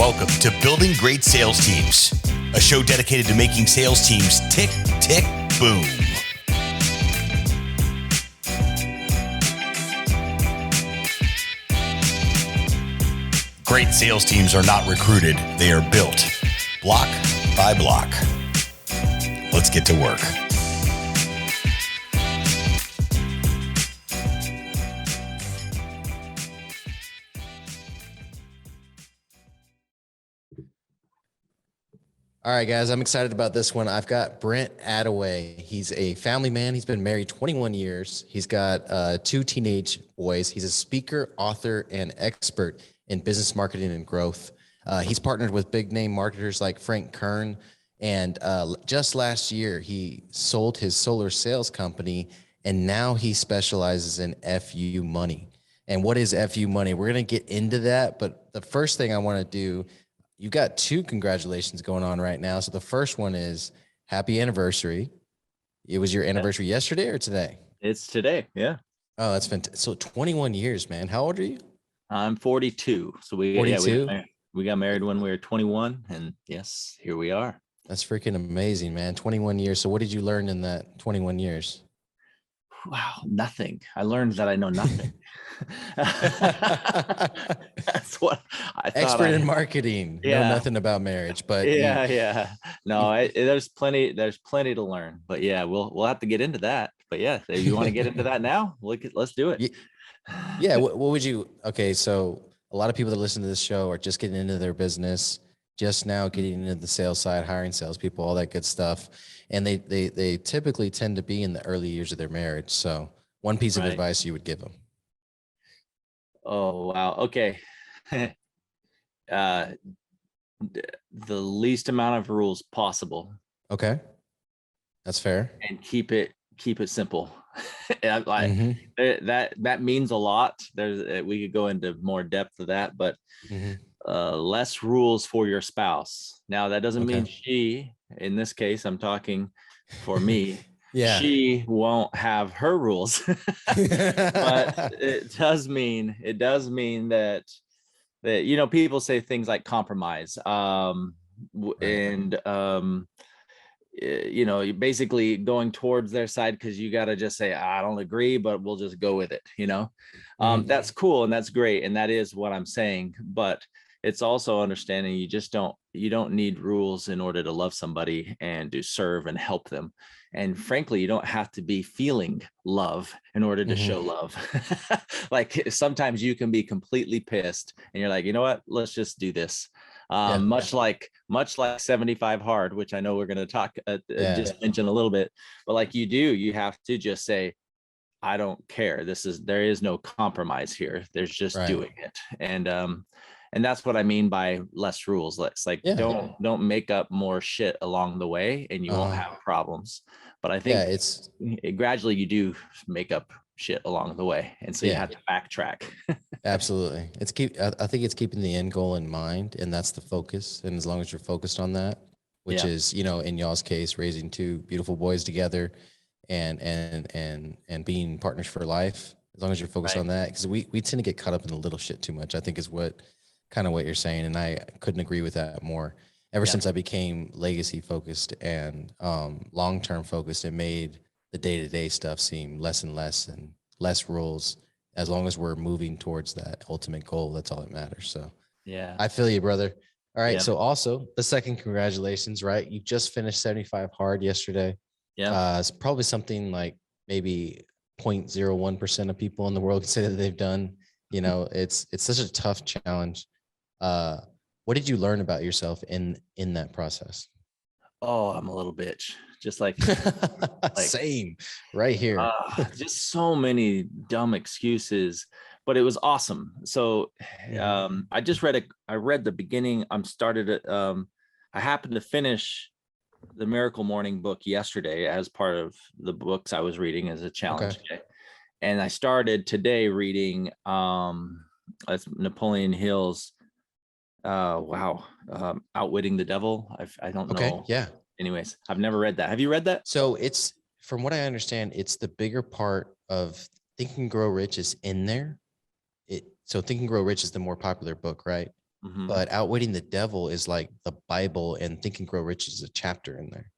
Welcome to Building Great Sales Teams, a show dedicated to making sales teams tick, tick, boom. Great sales teams are not recruited, they are built, block by block. Let's get to work. All right, guys, I'm excited about this one. I've got Brent Attaway. He's a family man. He's been married 21 years. He's got 2 teenage boys. He's a speaker, author, and expert in business marketing and growth. He's partnered with big name marketers like Frank Kern. And just last year, he sold his solar sales company, and now he specializes in FU money. And what is FU money? We're going to get into that. But the first thing I want to do, you've got 2 congratulations going on right now. So the first one is happy anniversary. It was your anniversary yesterday or today? It's today. Yeah. Oh, that's fantastic. So 21 years, man. How old are you? I'm 42. So 42? We got married when we were 21, and yes, here we are. That's freaking amazing, man. 21 years. So what did you learn in that 21 years? Wow, nothing. I learned that I know nothing. That's what I thought. Expert in marketing. Yeah. Know nothing about marriage, but yeah. No, there's plenty to learn. But yeah, we'll have to get into that. But yeah, if you want to get into that now, let's do it. Yeah. What would you? Okay, so a lot of people that listen to this show are just getting into their business, just now getting into the sales side, hiring salespeople, all that good stuff. And they typically tend to be in the early years of their marriage. So one piece of advice you would give them. Oh, wow. Okay. The least amount of rules possible. Okay. That's fair. And keep it simple. That means a lot. We could go into more depth of that, but less rules for your spouse. Now that doesn't mean she, in this case, I'm talking for me. Yeah, she won't have her rules, but it does mean that people say things like compromise, you're basically going towards their side because you got to just say, I don't agree, but we'll just go with it. That's cool. And that's great. And that is what I'm saying. But it's also understanding you don't need rules in order to love somebody and to serve and help them. And frankly, you don't have to be feeling love in order to show love. Like sometimes you can be completely pissed and you're like, you know what, let's just do this. Much like 75 hard, which I know we're going to talk, just mention a little bit, but like you have to just say, I don't care. There is no compromise here. There's just doing it. And that's what I mean by less rules. It's like, don't make up more shit along the way and you won't have problems. But I think gradually you do make up shit along the way. And so you have to backtrack. Absolutely. I think it's keeping the end goal in mind, and that's the focus. And as long as you're focused on that, which is, in y'all's case, raising 2 beautiful boys together and being partners for life, as long as you're focused on that, because we tend to get caught up in the little shit too much, I think is what you're saying. And I couldn't agree with that more. Ever since I became legacy focused and long-term focused, it made the day-to-day stuff seem less and less rules. As long as we're moving towards that ultimate goal, that's all that matters. So yeah, I feel you, brother. All right. So also the second congratulations, right? You just finished 75 hard yesterday. Yeah. It's probably something like maybe 0.01% of people in the world can say that they've done. It's such a tough challenge. What did you learn about yourself in that process? Oh, I'm a little bitch. Just like same right here. Just so many dumb excuses, but it was awesome. So I read the beginning. I happened to finish the Miracle Morning book yesterday as part of the books I was reading as a challenge. Okay. And I started today reading Napoleon Hill's Outwitting the Devil. I don't know. Okay. Yeah. Anyways, I've never read that. Have you read that? So it's, from what I understand, it's the bigger part of Think and Grow Rich is in there. So Think and Grow Rich is the more popular book, right? but Outwitting the Devil is like the Bible, and Think and Grow Rich is a chapter in there.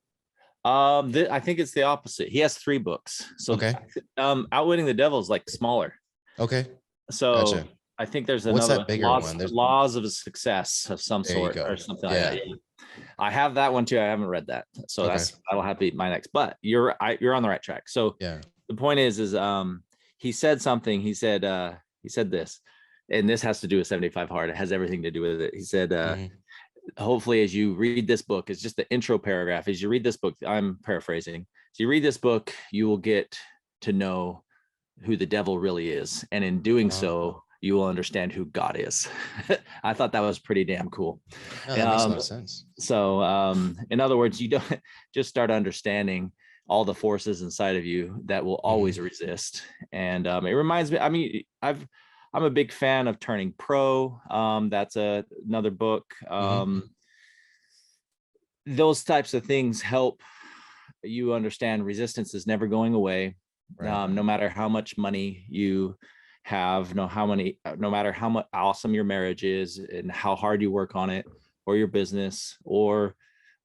I think it's the opposite. He has 3 books. So okay. Outwitting the Devil is like smaller. Okay. So Gotcha. I think there's What's another that bigger laws, one? laws of success of some There you sort go. or something Yeah. like that. Yeah. I have that one too. I haven't read that. So Okay. that'll have to be my next, but you're on the right track. So Yeah. the point is he said something. He said this, and this has to do with 75 hard. It has everything to do with it. He said, hopefully as you read this book, it's just the intro paragraph. As you read this book, I'm paraphrasing. As you read this book, you will get to know who the devil really is. And in doing so, you will understand who God is. I thought that was pretty damn cool. No, that makes a lot of sense. So in other words, you don't just start understanding all the forces inside of you that will always resist. And it reminds me, I mean, I'm a big fan of Turning Pro. That's another book. Those types of things help you understand resistance is never going away. Right. No matter how much money you have, no matter how much awesome your marriage is and how hard you work on it, or your business, or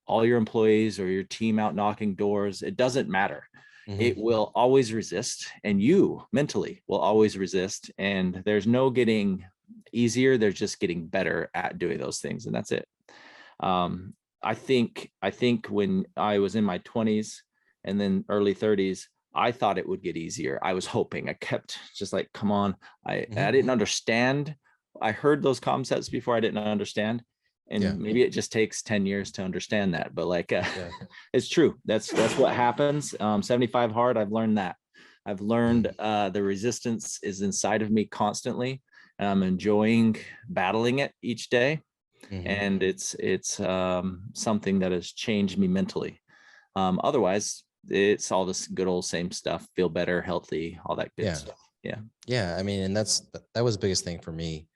all your employees, or your team out knocking doors, it doesn't matter. It will always resist, and you mentally will always resist. And there's no getting easier. There's just getting better at doing those things. And that's it. I think when I was in my 20s and then early 30s, I thought it would get easier. I was hoping. I kept just like, come on. I didn't understand. I heard those concepts before. I didn't understand. And maybe it just takes 10 years to understand that. But like, it's true. That's what happens. 75 hard. I've learned that. I've learned the resistance is inside of me constantly. And I'm enjoying battling it each day. And it's something that has changed me mentally. Otherwise, it's all this good old same stuff. Feel better, healthy, all that good stuff. I mean, and that was the biggest thing for me.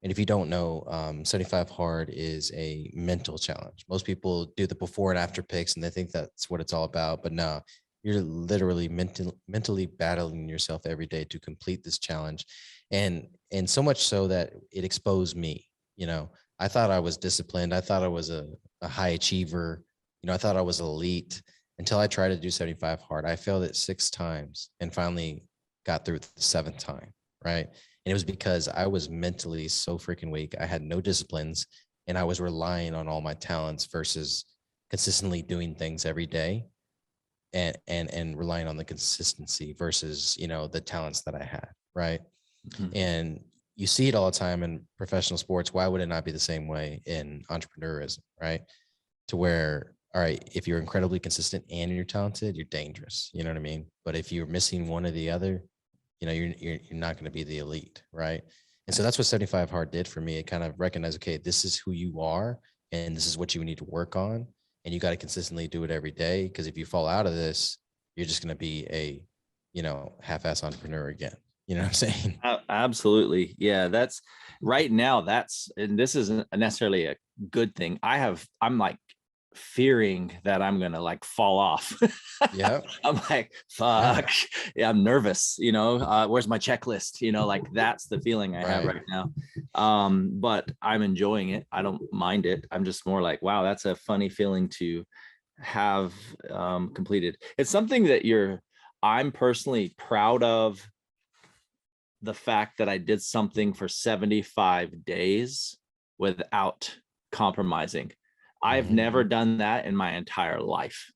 And if you don't know, 75 hard is a mental challenge. Most people do the before and after pics, and they think that's what it's all about. But no, you're literally mentally battling yourself every day to complete this challenge, and so much so that it exposed me. You know, I thought I was disciplined. I thought I was a high achiever. You know, I thought I was elite until I tried to do 75 hard. I failed it 6 times and finally got through it the 7th time. Right. And it was because I was mentally so freaking weak. I had no disciplines, and I was relying on all my talents versus consistently doing things every day and relying on the consistency versus, you know, the talents that I had. Right. And you see it all the time in professional sports. Why would it not be the same way in entrepreneurism? Right. To where, all right, if you're incredibly consistent and you're talented, you're dangerous. You know what I mean? But if you're missing one or the other, you know, you're not going to be the elite, right? And so that's what 75 hard did for me. It kind of recognized, okay, this is who you are, and this is what you need to work on, and you got to consistently do it every day. Because if you fall out of this, you're just going to be a, you know, half-ass entrepreneur again. You know what I'm saying? Absolutely, yeah. That's right now. And this isn't necessarily a good thing. I'm like fearing that I'm gonna like fall off. Yeah. I'm like, fuck. Yeah, I'm nervous, you know. Where's my checklist? You know, like that's the feeling I have right now. But I'm enjoying it. I don't mind it. I'm just more like, wow, that's a funny feeling to have completed. It's something that I'm personally proud of, the fact that I did something for 75 days without compromising. I've never done that in my entire life.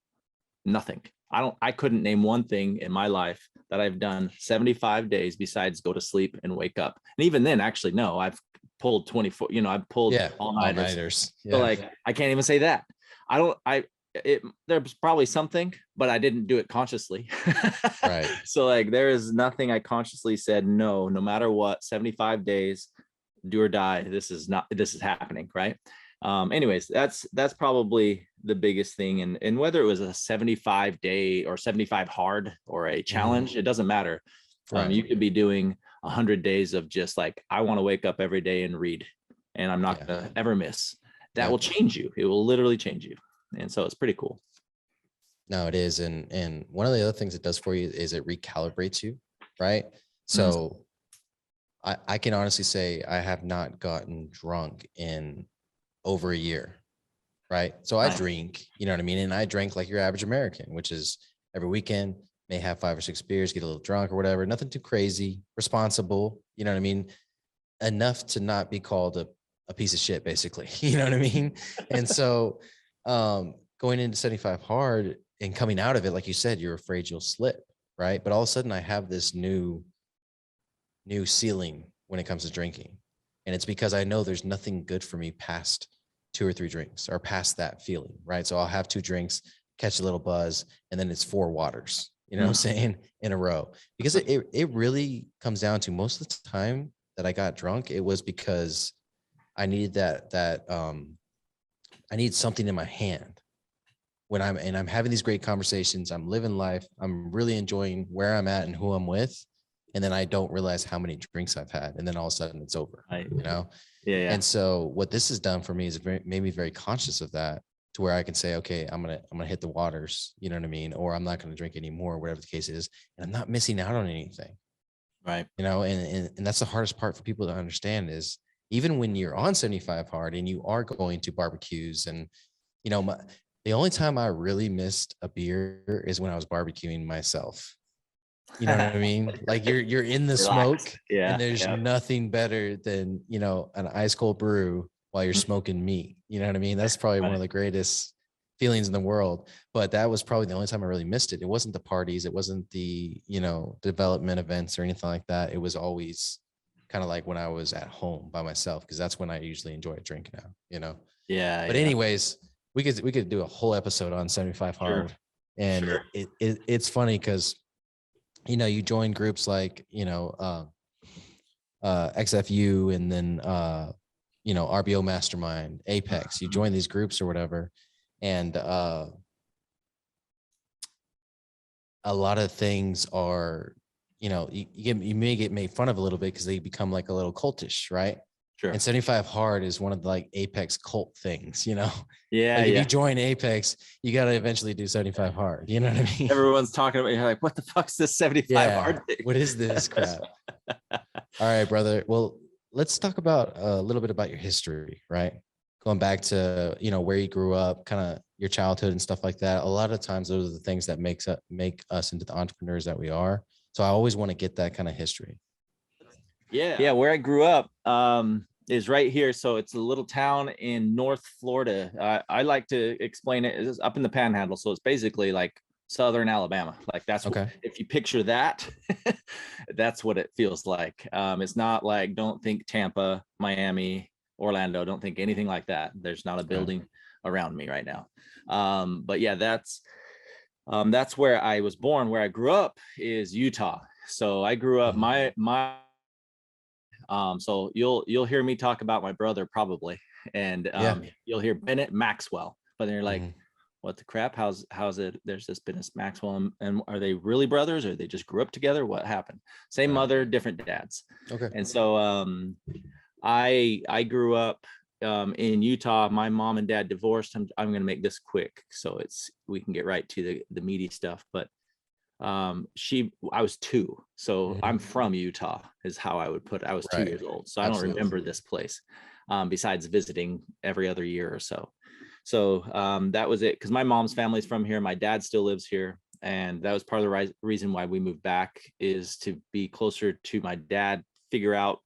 Nothing. I couldn't name one thing in my life that I've done 75 days besides go to sleep and wake up. And even then, actually, no, I've pulled 24, you know, I've pulled all-nighters. So like, I can't even say that. There's probably something, but I didn't do it consciously. Right. So like, there is nothing I consciously said, no matter what, 75 days, do or die. This is happening. Right. Anyways, that's probably the biggest thing. And whether it was a 75 day or 75 hard or a challenge, it doesn't matter. You could be doing 100 days of just like, I want to wake up every day and read, and I'm not going to ever miss. That will change you. It will literally change you. And so it's pretty cool. No, it is. And one of the other things it does for you is it recalibrates you. Right. So I can honestly say I have not gotten drunk in over a year. Right. So I drink, you know what I mean? And I drank like your average American, which is every weekend, may have 5 or 6 beers, get a little drunk or whatever. Nothing too crazy, responsible, you know what I mean? Enough to not be called a piece of shit, basically. You know what I mean? And so going into 75 hard and coming out of it, like you said, you're afraid you'll slip. Right. But all of a sudden I have this new ceiling when it comes to drinking. And it's because I know there's nothing good for me past 2 or 3 drinks or past that feeling, right? So I'll have 2 drinks, catch a little buzz, and then it's 4 waters, you know what I'm saying, in a row. Because it really comes down to, most of the time that I got drunk, it was because I needed I need something in my hand when I'm having these great conversations, I'm living life, I'm really enjoying where I'm at and who I'm with. And then I don't realize how many drinks I've had. And then all of a sudden it's over, you know? Yeah. And so what this has done for me is made me very conscious of that, to where I can say, okay, I'm going to hit the waters, you know what I mean? Or I'm not going to drink anymore, whatever the case is. And I'm not missing out on anything. Right. You know, and that's the hardest part for people to understand, is even when you're on 75 hard and you are going to barbecues, and, you know, the only time I really missed a beer is when I was barbecuing myself. You know what I mean? Like you're in the smoke, and there's nothing better than, you know, an ice cold brew while you're smoking meat. You know what I mean? That's probably one of the greatest feelings in the world. But that was probably the only time I really missed it. It wasn't the parties, it wasn't the, you know, development events or anything like that. It was always kind of like when I was at home by myself, because that's when I usually enjoy a drink now, you know? Yeah. But anyways, we could do a whole episode on 75 hard. And it's funny because, you know, you join groups like, you know, XFU, and then, you know, RBO Mastermind, Apex, you join these groups or whatever. And a lot of things are, you know, you may get made fun of a little bit because they become like a little cultish, right? Sure. And 75 hard is one of the like Apex cult things, you know? Yeah. Like if you join Apex, you got to eventually do 75 hard. You know what I mean? Everyone's talking about, you're like, what the fuck's this 75 hard thing? What is this crap? All right, brother. Well, let's talk about a little bit about your history, right? Going back to, you know, where you grew up, kind of your childhood and stuff like that. A lot of times those are the things that make us into the entrepreneurs that we are. So I always want to get that kind of history. Yeah. Where I grew up is right here. So it's a little town in North Florida. I like to explain it as up in the Panhandle. So it's basically like Southern Alabama. Like that's okay. If you picture that, that's what it feels like. It's not like, don't think Tampa, Miami, Orlando. Don't think anything like that. There's not a building around me right now. But yeah, that's where I was born. Where I grew up is Utah. So I grew up so you'll hear me talk about my brother probably, and you'll hear Bennett Maxwell, but then you're like, what the crap? How's it? There's this Bennett Maxwell, and are they really brothers, or they just grew up together? What happened? Same mother, different dads. Okay. And so I grew up in Utah. My mom and dad divorced. I'm going to make this quick so we can get right to the meaty stuff. But I was 2, so I'm from Utah is how I would put it. I was 2 years old, so I don't remember this place besides visiting every other year or so. So that was it, because my mom's family's from here. My dad still lives here, and that was part of the reason why we moved back, is to be closer to my dad, figure out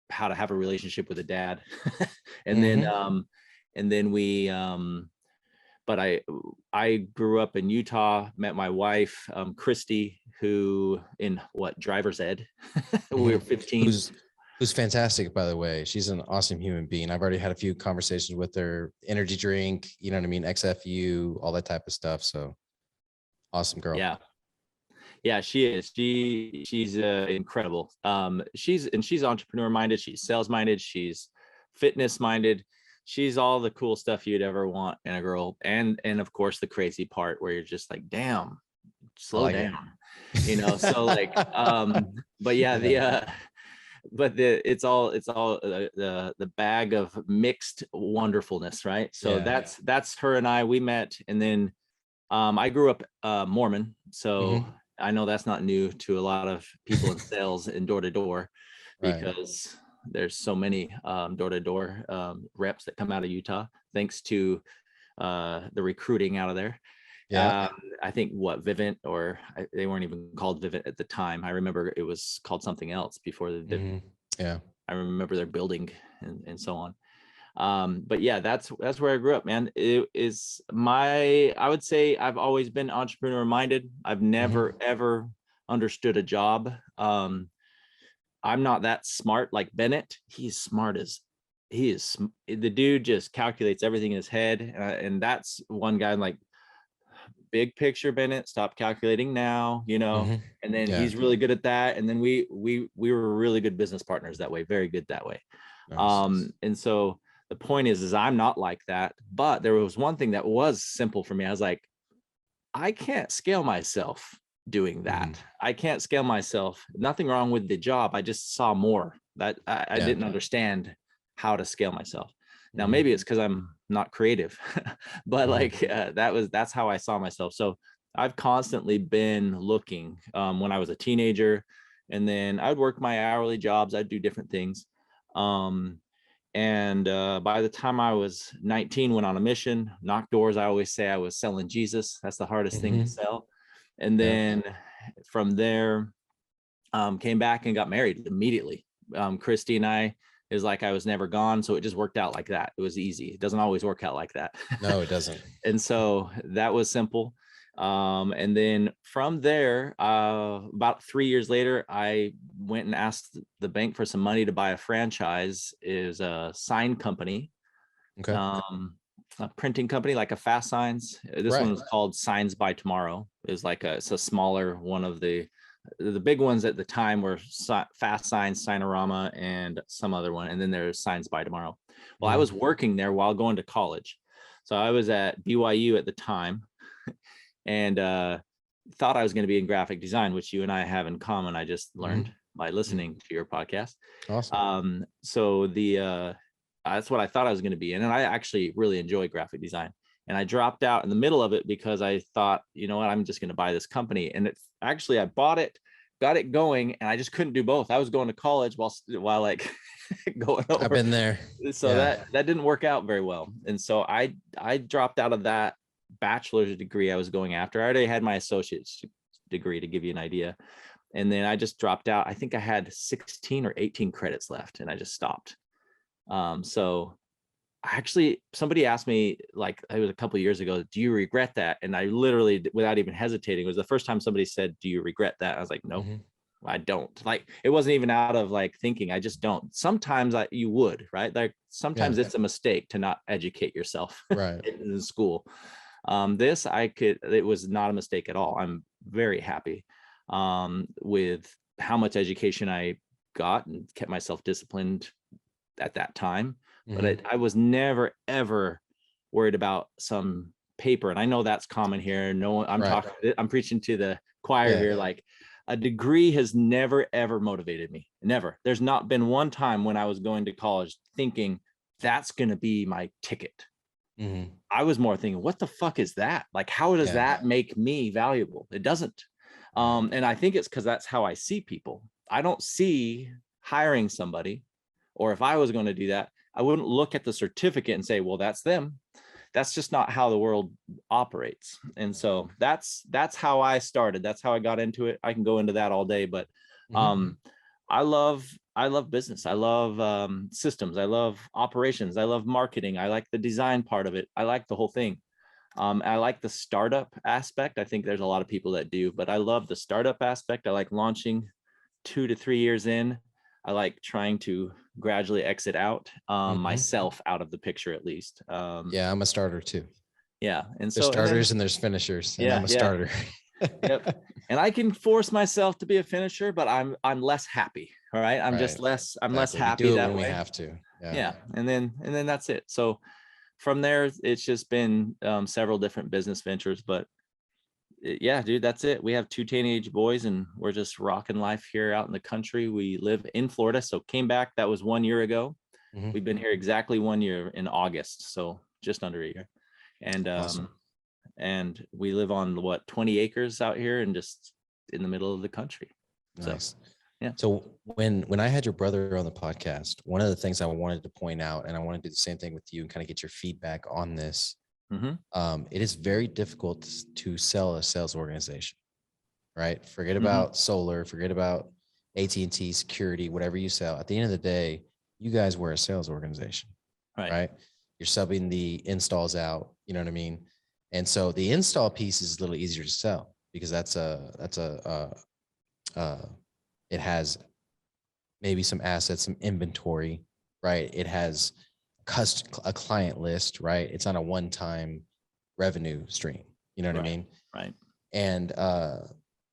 how to have a relationship with a dad. And then we but I grew up in Utah, met my wife, Christy, who in driver's ed. We were 15. Who's fantastic, by the way. She's an awesome human being. I've already had a few conversations with her. Energy drink, you know what I mean? XFU, all that type of stuff. So awesome girl. Yeah, she is. She's incredible. She's entrepreneur minded. She's sales minded. She's fitness minded. She's all the cool stuff you'd ever want in a girl. And of course the crazy part where you're just like, damn, slow down, you know? So like, but yeah, it's all the bag of mixed wonderfulness. Right. So that's her and I, we met. And then I grew up Mormon. So I know that's not new to a lot of people in sales and door to door. because there's so many door-to-door reps that come out of Utah, thanks to the recruiting out of there. Yeah. I think Vivint, they weren't even called Vivint at the time. I remember it was called something else before the Vivint. Yeah. I remember their building and so on. But yeah, that's where I grew up, man. I would say I've always been entrepreneur minded. I've never ever understood a job. I'm not that smart like Bennett. He's smart as the dude just calculates everything in his head. And that's one guy, like, big picture, Bennett, stop calculating now, and then he's really good at that. And then we were really good business partners that way, very good that way. Nice. And so the point is I'm not like that, but there was one thing that was simple for me. I was like, I can't scale myself doing that. I can't scale myself. Nothing wrong with the job. I just saw more that I didn't understand how to scale myself. Now, maybe it's because I'm not creative, but that's how I saw myself. So I've constantly been looking when I was a teenager, and then I'd work my hourly jobs. I'd do different things. And by the time I was 19, went on a mission, knocked doors. I always say I was selling Jesus. That's the hardest thing to sell. And then from there, came back and got married immediately. Christy and I, is like I was never gone. So it just worked out like that. It was easy. It doesn't always work out like that. No, it doesn't. And so that was simple. And then from there, about 3 years later, I went and asked the bank for some money to buy a franchise. Is a sign company, a printing company, like a Fast Signs. This one was called Signs by Tomorrow. It's a smaller one of the big ones at the time were Fast Signs, Signorama, and some other one. And then there's Signs by Tomorrow. Well, I was working there while going to college. So I was at BYU at the time and thought I was going to be in graphic design, which you and I have in common. I just learned by listening to your podcast. Awesome. So that's what I thought I was going to be in. And I actually really enjoy graphic design. And I dropped out in the middle of it because I thought, you know what, I'm just going to buy this company. And I bought it, got it going, and I just couldn't do both. I was going to college while like going over. I've been there. So that didn't work out very well. And so I dropped out of that bachelor's degree I was going after. I already had my associate's degree, to give you an idea. And then I just dropped out. I think I had 16 or 18 credits left, and I just stopped. So actually, somebody asked me, like, it was a couple of years ago, do you regret that? And I literally, without even hesitating, it was the first time somebody said, do you regret that? I was like, no, I don't. Like, it wasn't even out of like thinking, I just don't. Sometimes you would, right? Like sometimes it's a mistake to not educate yourself in school. It was not a mistake at all. I'm very happy with how much education I got and kept myself disciplined at that time. But I was never, ever worried about some paper. And I know that's common here. I'm preaching to the choir here. Like, a degree has never, ever motivated me. Never. There's not been one time when I was going to college thinking that's going to be my ticket. I was more thinking, what the fuck is that? Like, how does that make me valuable? It doesn't. And I think it's because that's how I see people. I don't see hiring somebody, or if I was going to do that, I wouldn't look at the certificate and say, well, that's them. That's just not how the world operates. And so that's how I started. That's how I got into it. I can go into that all day, but I love business. I love systems. I love operations. I love marketing. I like the design part of it. I like the whole thing. I like the startup aspect. I think there's a lot of people that do, but I love the startup aspect. I like launching 2 to 3 years in. I like trying to gradually exit out myself out of the picture, at least. I'm a starter too. Yeah. And there's starters and there's finishers. And I'm a starter. Yep. And I can force myself to be a finisher, but I'm less happy. All right. I'm just less, I'm less happy that way. We have to. Yeah. And then that's it. So from there, it's just been several different business ventures, but yeah, dude, that's it. We have 2 teenage boys and we're just rocking life here out in the country. We live in Florida. So came back, that was 1 year ago. We've been here exactly 1 year in August. So just under a year. And, awesome. And we live on 20 acres out here and just in the middle of the country. Nice. So So when I had your brother on the podcast, one of the things I wanted to point out, and I want to do the same thing with you and kind of get your feedback on this. It is very difficult to sell a sales organization, right? Forget about solar, forget about AT&T security, whatever you sell. At the end of the day, you guys were a sales organization, right? You're subbing the installs out, you know what I mean? And so the install piece is a little easier to sell because it has maybe some assets, some inventory, right? It has a client list, right? It's on a one-time revenue stream. You know what I mean? Right. And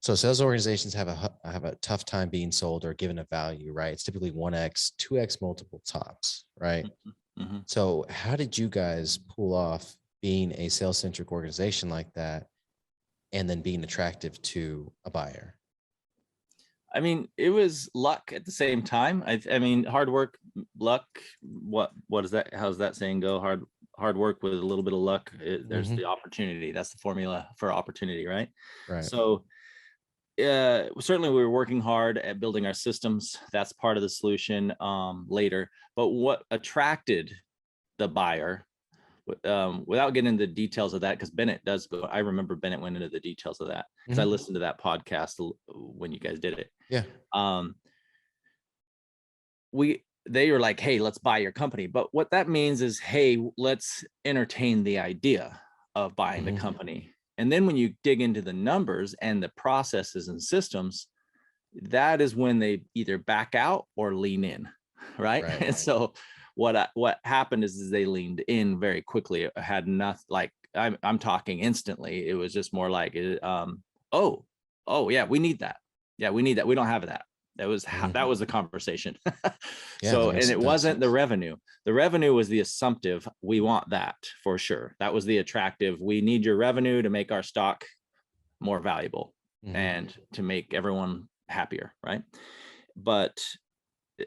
so sales organizations have a tough time being sold or given a value, right? It's typically 1x, 2x multiple tops, right? So how did you guys pull off being a sales-centric organization like that and then being attractive to a buyer? I mean, it was luck at the same time. I mean, hard work, luck. What is that? How's that saying go? Hard work with a little bit of luck. There's the opportunity. That's the formula for opportunity, right? Right. So certainly we were working hard at building our systems. That's part of the solution later. But what attracted the buyer, without getting into the details of that, because Bennett does go, I remember Bennett went into the details of that because I listened to that podcast when you guys did it. Yeah. They were like, hey, let's buy your company. But what that means is, hey, let's entertain the idea of buying the company. And then when you dig into the numbers and the processes and systems, that is when they either back out or lean in, right? And so what happened is they leaned in very quickly. It had nothing, like I'm talking instantly. It was just more like, oh yeah, we need that. Yeah, we need that. We don't have that. That was the conversation. So, and it wasn't the revenue. The revenue was the assumptive. We want that for sure. That was the attractive. We need your revenue to make our stock more valuable and to make everyone happier, right? But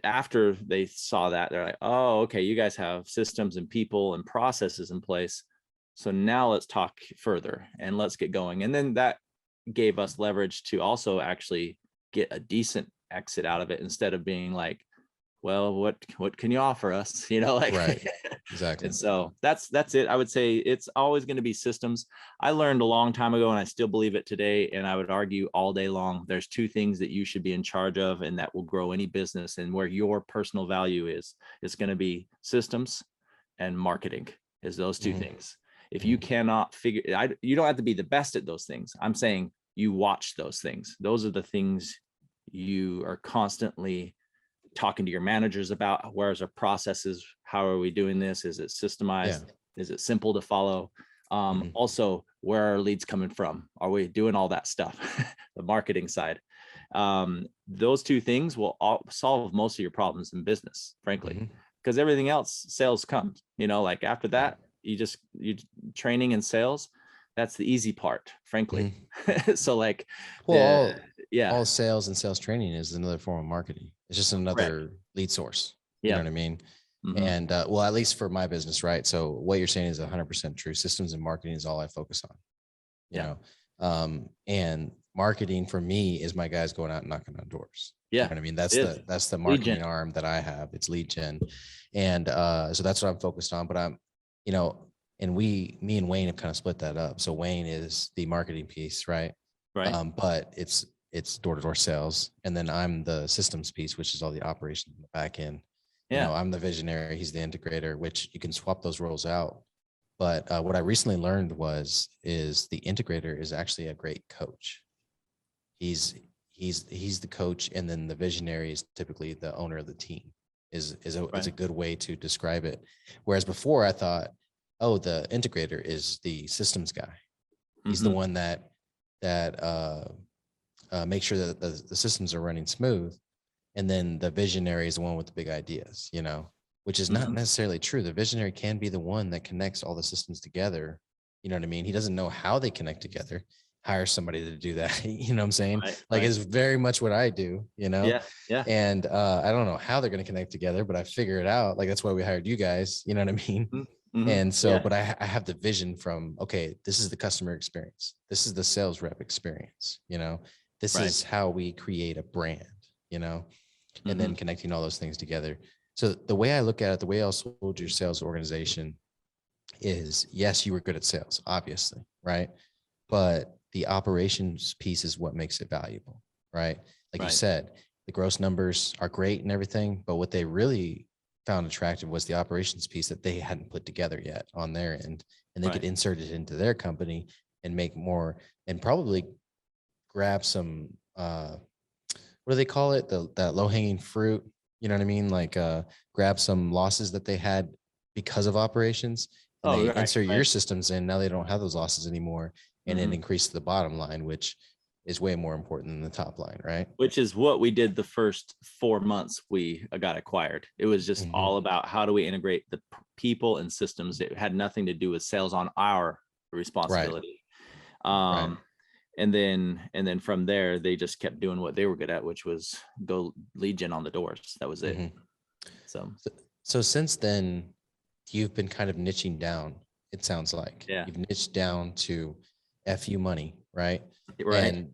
after they saw that, they're like, oh, okay, you guys have systems and people and processes in place. So now let's talk further and let's get going. And then that gave us leverage to also actually get a decent exit out of it instead of being like, well, what can you offer us? You know, like, right. Exactly. And so that's it. I would say it's always going to be systems. I learned a long time ago, and I still believe it today. And I would argue all day long, there's two things that you should be in charge of, and that will grow any business. And where your personal value is, it's going to be systems and marketing. Is those two things. If you cannot you don't have to be the best at those things. I'm saying you watch those things. Those are the things you are constantly talking to your managers about. Where's our processes? How are we doing this? Is it systemized? Is it simple to follow? Also, where are our leads coming from? Are we doing all that stuff? The marketing side. Those two things will solve most of your problems in business, frankly, because everything else, sales comes, you know, like after that, you training and sales, that's the easy part, frankly. So like, all sales and sales training is another form of marketing. It's just another lead source. You know what I mean? And well, at least for my business, right? So what you're saying is 100% true. Systems and marketing is all I focus on. You know, and marketing for me is my guys going out and knocking on doors. You know what I mean? That's the marketing arm that I have. It's lead gen. And so that's what I'm focused on. But I'm, you know, and me and Wayne have kind of split that up. So Wayne is the marketing piece, right? But it's door-to-door sales. And then I'm the systems piece, which is all the operations in the back end. You know, I'm the visionary, he's the integrator, which you can swap those roles out. But what I recently learned is the integrator is actually a great coach. He's the coach, and then the visionary is typically the owner of the team. Is a good way to describe it. Whereas before I thought, oh, the integrator is the systems guy. He's the one that makes sure that the systems are running smooth. And then the visionary is the one with the big ideas, you know, which is not necessarily true. The visionary can be the one that connects all the systems together. You know what I mean? He doesn't know how they connect together. Hire somebody to do that. You know what I'm saying? It's very much what I do, you know? And I don't know how they're going to connect together, but I figure it out. Like, that's why we hired you guys. You know what I mean? And so, but I have the vision from, okay, this is the customer experience. This is the sales rep experience. You know, this is how we create a brand. you know, and then connecting all those things together. So the way I look at it, the way I sold your sales organization is, yes, you were good at sales, obviously, right? But the operations piece is what makes it valuable, right? Like you said, the gross numbers are great and everything, but what they really found attractive was the operations piece that they hadn't put together yet on their end, and they could insert it into their company and make more, and probably grab some, what do they call it? That low hanging fruit. You know what I mean? Like grab some losses that they had because of operations, and they insert your systems in. Now they don't have those losses anymore, and then increase the bottom line, which is way more important than the top line, right? Which is what we did the first 4 months we got acquired. It was just all about how do we integrate the people and systems. It had nothing to do with sales on our responsibility. And then from there, they just kept doing what they were good at, which was go lead gen on the doors. That was it. So since then, you've been kind of niching down, it sounds like. You've niched down to FU money, right? And,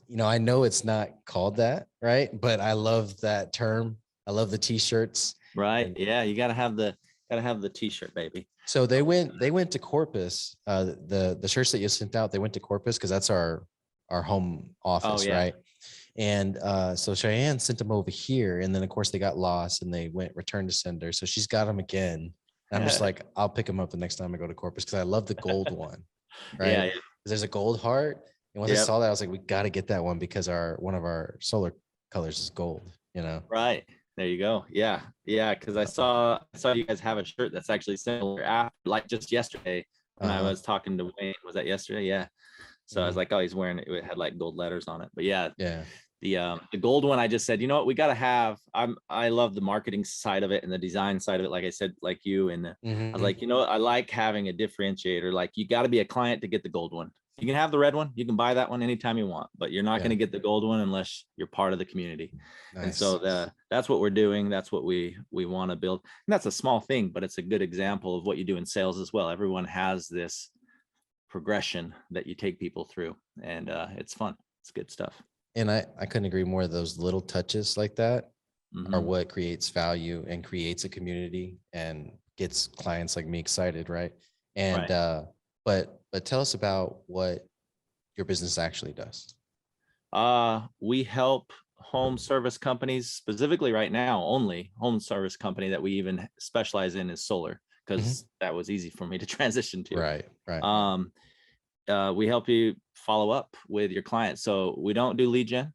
you know, I know it's not called that, right? But I love that term. I love the t-shirts. Right. Yeah. You got to have the t-shirt, baby. So they went to Corpus, the shirts that you sent out, they went to Corpus because that's our home office, right? And so Cheyenne sent them over here, and then of course they got lost and they went return to sender. So she's got them again. And I'm just like, I'll pick them up the next time I go to Corpus because I love the gold one, right? There's a gold heart. And once I saw that, I was like, we got to get that one because one of our solar colors is gold, you know? Right. There you go. Yeah. Yeah. Cause I saw you guys have a shirt that's actually similar after, like just yesterday when I was talking to Wayne. Was that yesterday? Yeah. So I was like, oh, he's wearing it. It had like gold letters on it. But the gold one, I just said, you know what, we got to have, I love the marketing side of it and the design side of it. Like I said, like you, and I was like, you know what, I like having a differentiator. Like you got to be a client to get the gold one. You can have the red one. You can buy that one anytime you want, but you're not going to get the gold one unless you're part of the community. And so that's what we're doing. That's what we want to build. And that's a small thing, but it's a good example of what you do in sales as well. Everyone has this progression that you take people through, and it's fun. It's good stuff. And I couldn't agree more. Those little touches like that are what creates value and creates a community and gets clients like me excited, right? And but tell us about what your business actually does. We help home service companies, specifically right now, only home service company that we even specialize in is solar, because that was easy for me to transition to. Right. We help you follow up with your clients. So we don't do lead gen.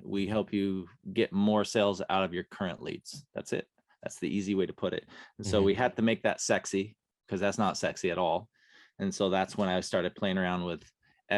We help you get more sales out of your current leads. That's it. That's the easy way to put it. And so we had to make that sexy, because that's not sexy at all. And so that's when I started playing around with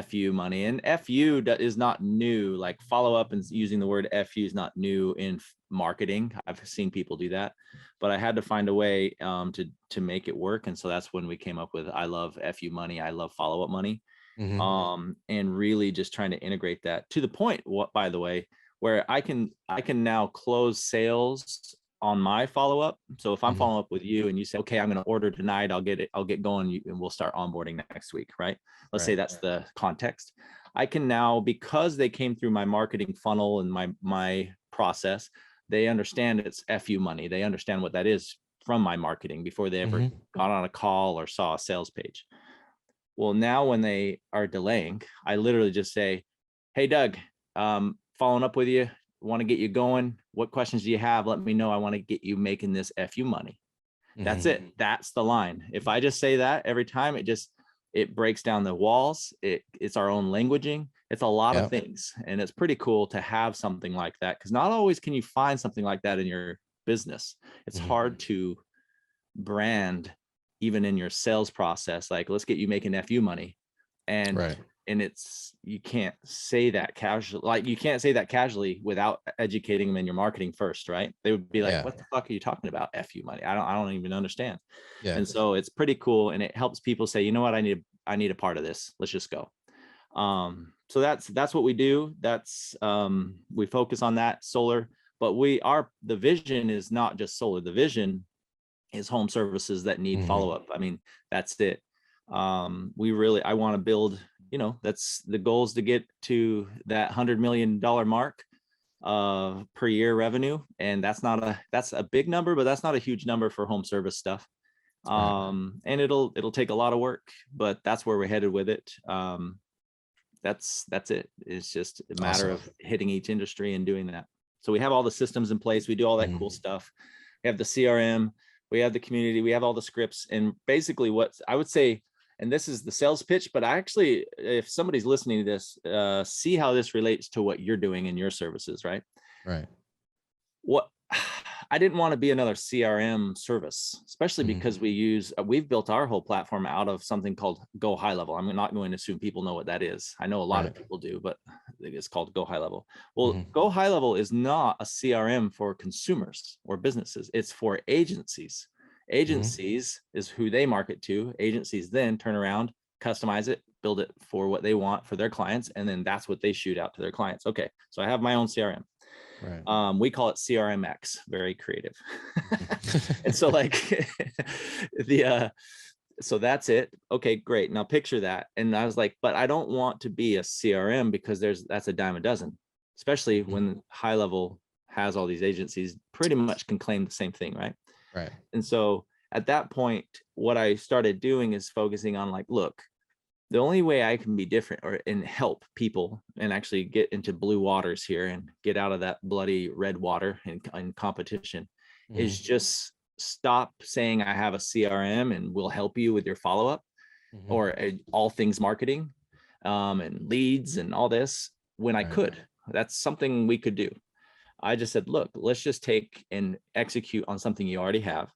FU money. And FU is not new. Like follow up and using the word FU is not new in marketing. I've seen people do that, but I had to find a way to make it work. And so that's when we came up with, I love FU money. I love follow up money. And really just trying to integrate that to the point, by the way, where I can now close sales on my follow-up. So if I'm following up with you and you say, okay, I'm going to order tonight, I'll get going and we'll start onboarding next week. Right. Let's say that's the context. I can now, because they came through my marketing funnel and my process, they understand it's FU money. They understand what that is from my marketing before they ever got on a call or saw a sales page. Well, now when they are delaying, I literally just say, hey, Doug, following up with you, want to get you going. What questions do you have? Let me know. I want to get you making this FU money. That's it. That's the line. If I just say that every time, it breaks down the walls. It's our own languaging. It's a lot of things. And it's pretty cool to have something like that, because not always can you find something like that in your business. It's hard to brand even in your sales process. Like, let's get you making FU money. And you can't say that casually. Like, you can't say that casually without educating them in your marketing first, right? They would be like, what the fuck are you talking about? FU money. I don't even understand. And so it's pretty cool. And it helps people say, you know what? I need a part of this. Let's just go. So that's what we do. That's we focus on that solar, but the vision is not just solar. The vision is home services that need follow-up. I mean, that's it. I want to build, that's the goal, is to get to that $100 million mark per year revenue. And that's a big number, but that's not a huge number for home service stuff. And it'll take a lot of work, but that's where we're headed with it. That's it. It's just a matter of hitting each industry and doing that. So we have all the systems in place. We do all that cool stuff. We have the CRM, we have the community, we have all the scripts. And basically what I would say, and this is the sales pitch, but I actually, if somebody's listening to this, see how this relates to what you're doing in your services, right? Right. What I didn't want to be another CRM service, especially because we've built our whole platform out of something called Go High Level. I'm not going to assume people know what that is. I know a lot of people do, but it's called Go High Level. Well, Go High Level is not a CRM for consumers or businesses. It's for agencies. Agencies is who they market to. Agencies then turn around, customize it, build it for what they want for their clients. And then that's what they shoot out to their clients. Okay. So I have my own CRM. Right. We call it CRMX, very creative. And so like so that's it. Okay, great. Now picture that. And I was like, but I don't want to be a CRM because that's a dime a dozen, especially when High Level has all these agencies pretty much can claim the same thing. Right. Right. And so at that point, what I started doing is focusing on like, look, the only way I can be different and help people and actually get into blue waters here and get out of that bloody red water in competition is just stop saying I have a CRM and we'll help you with your follow-up or all things marketing and leads and all this when I could. That's something we could do. I just said, look, let's just take and execute on something you already have,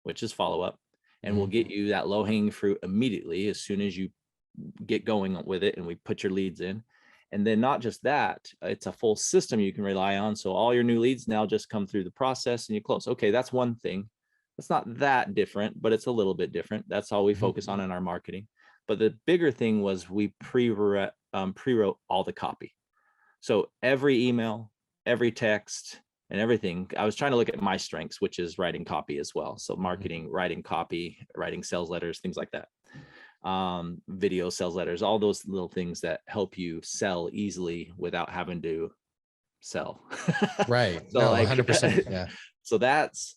which is follow-up, and we'll get you that low-hanging fruit immediately as soon as you get going with it and we put your leads in. And then not just that, it's a full system you can rely on. So all your new leads now just come through the process and you close. Okay, that's one thing. It's not that different, but it's a little bit different. That's all we focus on in our marketing. But the bigger thing was we pre-wrote all the copy. So every email, every text, and everything, I was trying to look at my strengths, which is writing copy as well. So marketing, writing copy, writing sales letters, things like that. Video sales letters, all those little things that help you sell easily without having to sell. Right. So no, like 100%. Yeah. So that's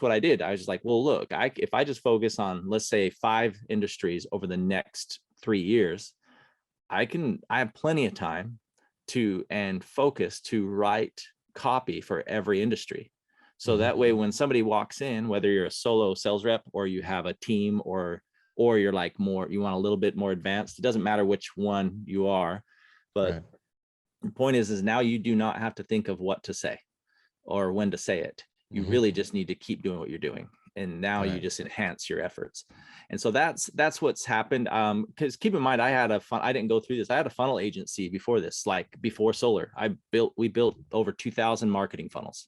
what I did. I was just like, well, look, if I just focus on, let's say 5 industries over the next 3 years, I have plenty of time and focus to write copy for every industry. So that way, when somebody walks in, whether you're a solo sales rep or you have a team or you're like you want a little bit more advanced, it doesn't matter which one you are, but the point is now you do not have to think of what to say or when to say it. You really just need to keep doing what you're doing. And now you just enhance your efforts. And so that's what's happened. Because keep in mind, I didn't go through this. I had a funnel agency before this, like before solar. We built over 2,000 marketing funnels.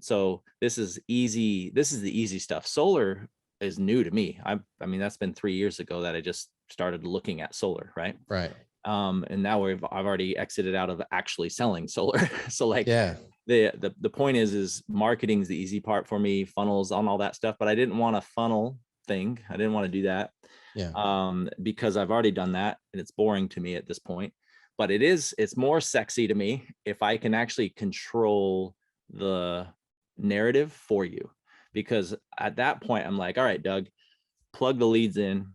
So this is easy. This is the easy stuff. Solar is new to me. I mean, that's been 3 years ago that I just started looking at solar. Right. Right. And now I've already exited out of actually selling solar. So like, the point is marketing is the easy part for me, funnels on all that stuff, but I didn't want a funnel thing. I didn't want to do that. Because I've already done that and it's boring to me at this point, but it's more sexy to me if I can actually control the narrative for you, because at that point I'm like, all right, Doug, plug the leads in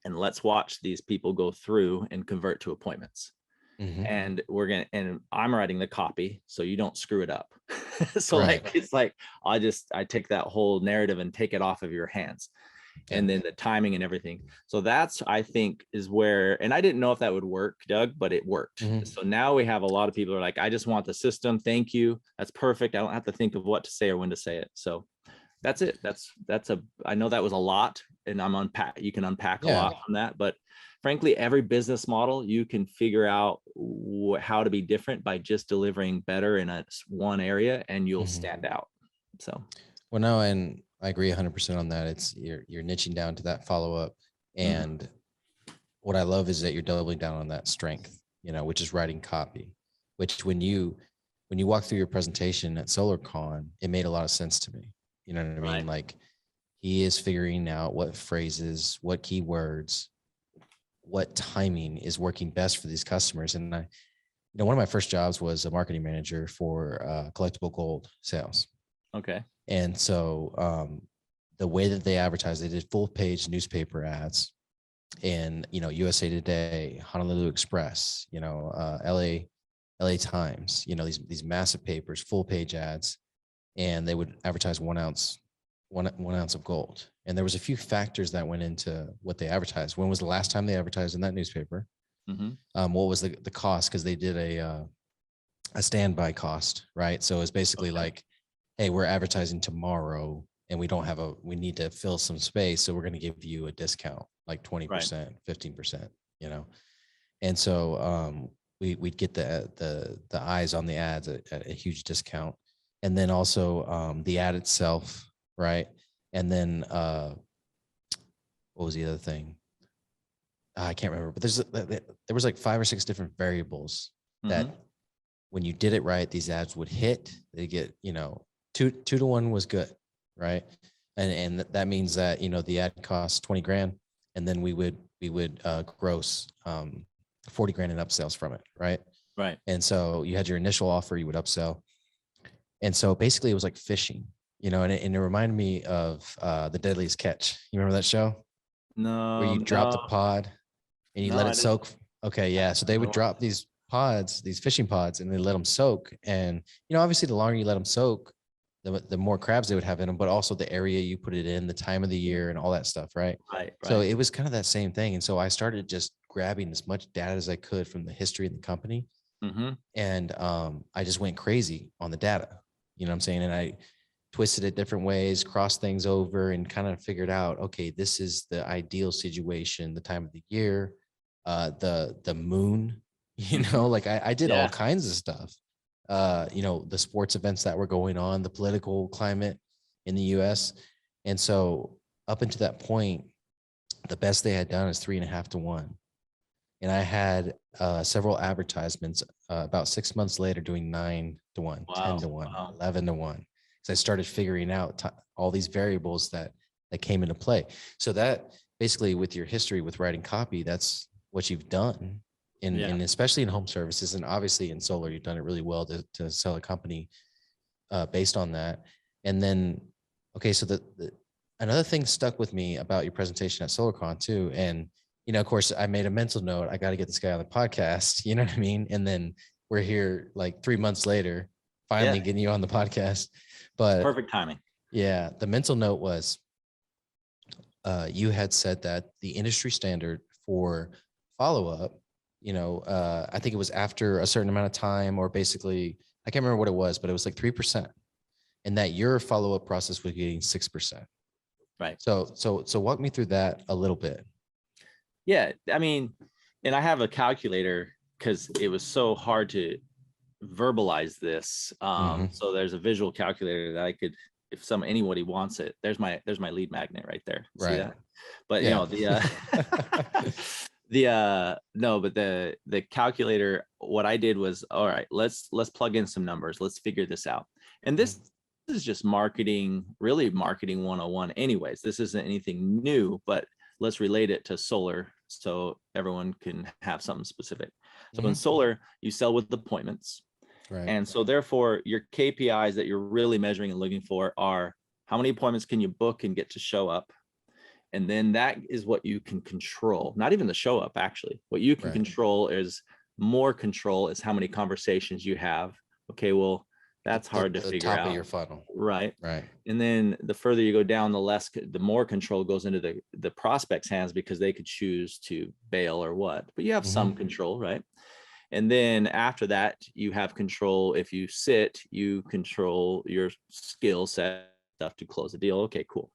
and let's watch these people go through and convert to appointments. And I'm writing the copy so you don't screw it up. So like, it's like, I take that whole narrative and take it off of your hands, and then the timing and everything. So that's, I think, is where, and I didn't know if that would work, Doug, but it worked. So now we have a lot of people who are like, I just want the system. Thank you. That's perfect. I don't have to think of what to say or when to say it. So that's it. I know that was a lot, and you can unpack a lot from that, but frankly, every business model you can figure out how to be different by just delivering better in one area, and you'll stand out. So, well, no, and I agree 100% on that. It's you're niching down to that follow-up, and what I love is that you're doubling down on that strength, which is writing copy, which when you walk through your presentation at SolarCon, it made a lot of sense to me. You know what I mean? Like, he is figuring out what phrases, what keywords, what timing is working best for these customers. And one of my first jobs was a marketing manager for collectible gold sales. Okay. And so the way that they advertised, they did full page newspaper ads in, USA Today, Honolulu Express, LA Times, these massive papers, full page ads, and they would advertise 1 ounce of gold. And there was a few factors that went into what they advertised. When was the last time they advertised in that newspaper? What was the cost? Because they did a standby cost, right? So it's basically like, hey, we're advertising tomorrow and we need to fill some space. So we're going to give you a discount, like 20%, 15%, And so we'd get the eyes on the ads at a huge discount. And then also the ad itself, right? And then what was the other thing? I can't remember, but there was like 5 or 6 different variables that when you did it right, these ads would hit. They get, 2 to 1 was good, right? And that means that the ad costs 20 grand, and then we would gross 40 grand in upsells from it, right? Right. And so you had your initial offer, you would upsell, and so basically it was like fishing, and it reminded me of The Deadliest Catch. You remember that show? No. Where you drop the pod and you let it soak. Okay, yeah. So they would drop these pods, these fishing pods, and they let them soak. And obviously, the longer you let them soak, the more crabs they would have in them. But also the area you put it in, the time of the year, and all that stuff, right? Right. So it was kind of that same thing. And so I started just grabbing as much data as I could from the history of the company, and I just went crazy on the data. You know what I'm saying? And I twisted it different ways, crossed things over, and kind of figured out, okay, this is the ideal situation, the time of the year, the moon, like I did all kinds of stuff. The sports events that were going on, the political climate in the US. And so up until that point, the best they had done is 3.5 to 1. And I had several advertisements about 6 months later doing 9 to 1, 10 to 1, 11 to 1. So I started figuring out all these variables that came into play. So that basically, with your history with writing copy, that's what you've done, and especially in home services, and obviously in solar, you've done it really well to sell a company based on that. And then, okay, so another thing stuck with me about your presentation at SolarCon too, and of course, I made a mental note. I got to get this guy on the podcast. You know what I mean? And then we're here like 3 months later, finally getting you on the podcast. But it's perfect timing. Yeah, the mental note was you had said that the industry standard for follow-up, I think it was after a certain amount of time, or basically, I can't remember what it was, but it was like 3%, and that your follow-up process was getting 6%. Right. So walk me through that a little bit. Yeah, I mean, and I have a calculator because it was so hard to verbalize this. So there's a visual calculator that I could, if anybody wants it, there's my lead magnet right there. Right. See that? But the calculator, what I did was, all right, let's plug in some numbers. Let's figure this out. And this is just marketing 101 anyways. This isn't anything new, but let's relate it to solar so everyone can have something specific. So in solar, you sell with appointments. Right. And so therefore your KPIs that you're really measuring and looking for are how many appointments can you book and get to show up? And then that is what you can control. Not even the show up, actually. What you can control is how many conversations you have. Okay, well, that's hard to figure out. The top of your funnel. Right. Right. And then the further you go down, the more control goes into the prospect's hands, because they could choose to bail or what. But you have some control, right? And then after that, you have control. If you sit, you control your skill set stuff to close the deal. Okay, cool.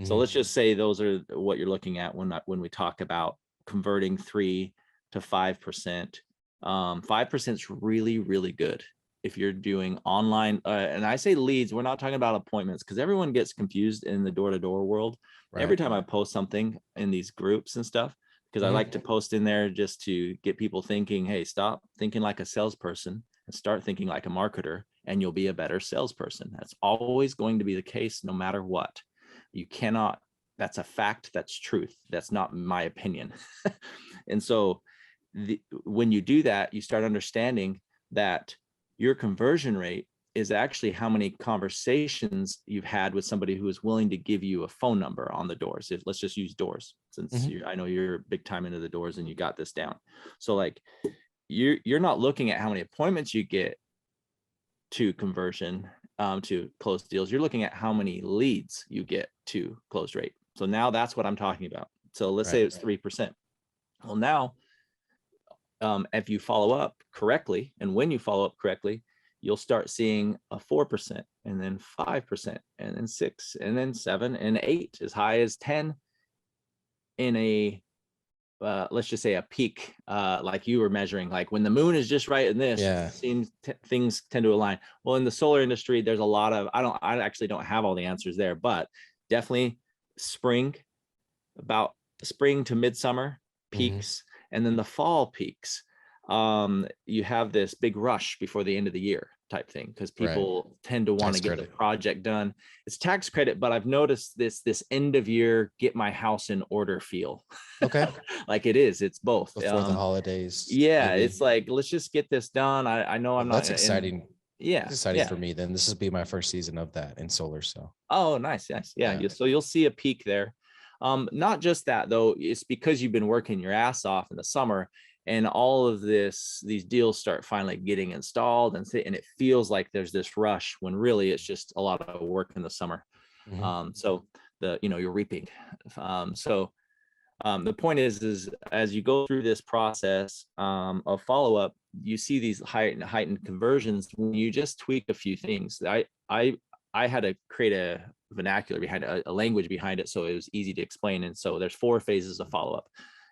So let's just say those are what you're looking at when we talk about converting 3 to 5%. 5% is really, really good. If you're doing online, and I say leads, we're not talking about appointments, because everyone gets confused in the door-to-door world. Right. Every time I post something in these groups and stuff, because I like to post in there just to get people thinking, hey, stop thinking like a salesperson and start thinking like a marketer, and you'll be a better salesperson. That's always going to be the case, no matter what. You cannot, that's a fact, that's truth. That's not my opinion. And so when you do that, you start understanding that your conversion rate is actually how many conversations you've had with somebody who is willing to give you a phone number on the doors. If let's just use doors, since I know you're big time into the doors and you got this down. So like you're not looking at how many appointments you get to conversion to closed deals. You're looking at how many leads you get to closed rate. So now that's what I'm talking about. So let's say it's 3%. Well, now if you follow up correctly, and when you follow up correctly, you'll start seeing a 4%, and then 5%, and then 6%, and then 7%, and 8%, as high as 10 in a let's just say a peak, like you were measuring, like when the moon is just right in this, things tend to align. Well, in the solar industry, there's a lot of, I actually don't have all the answers there, but definitely about spring to midsummer peaks, and then the fall peaks. You have this big rush before the end of the year type thing, because people tend to want to get the project done. It's tax credit, but I've noticed this end of year, get my house in order feel. Okay. Like it's both. Before the holidays. Yeah, maybe. It's like, let's just get this done. I know I'm not. That's exciting. It's exciting for me. Then this will be my first season of that in solar. So. Oh, nice. Yeah. So you'll see a peak there. Not just that though, it's because you've been working your ass off in the summer, and all of these deals start finally getting installed, and it feels like there's this rush when really it's just a lot of work in the summer. So you're reaping. The point is as you go through this process of follow-up, you see these heightened conversions when you just tweak a few things. I had to create a vernacular behind it, a language behind it, so it was easy to explain. And so there's 4 phases of follow-up,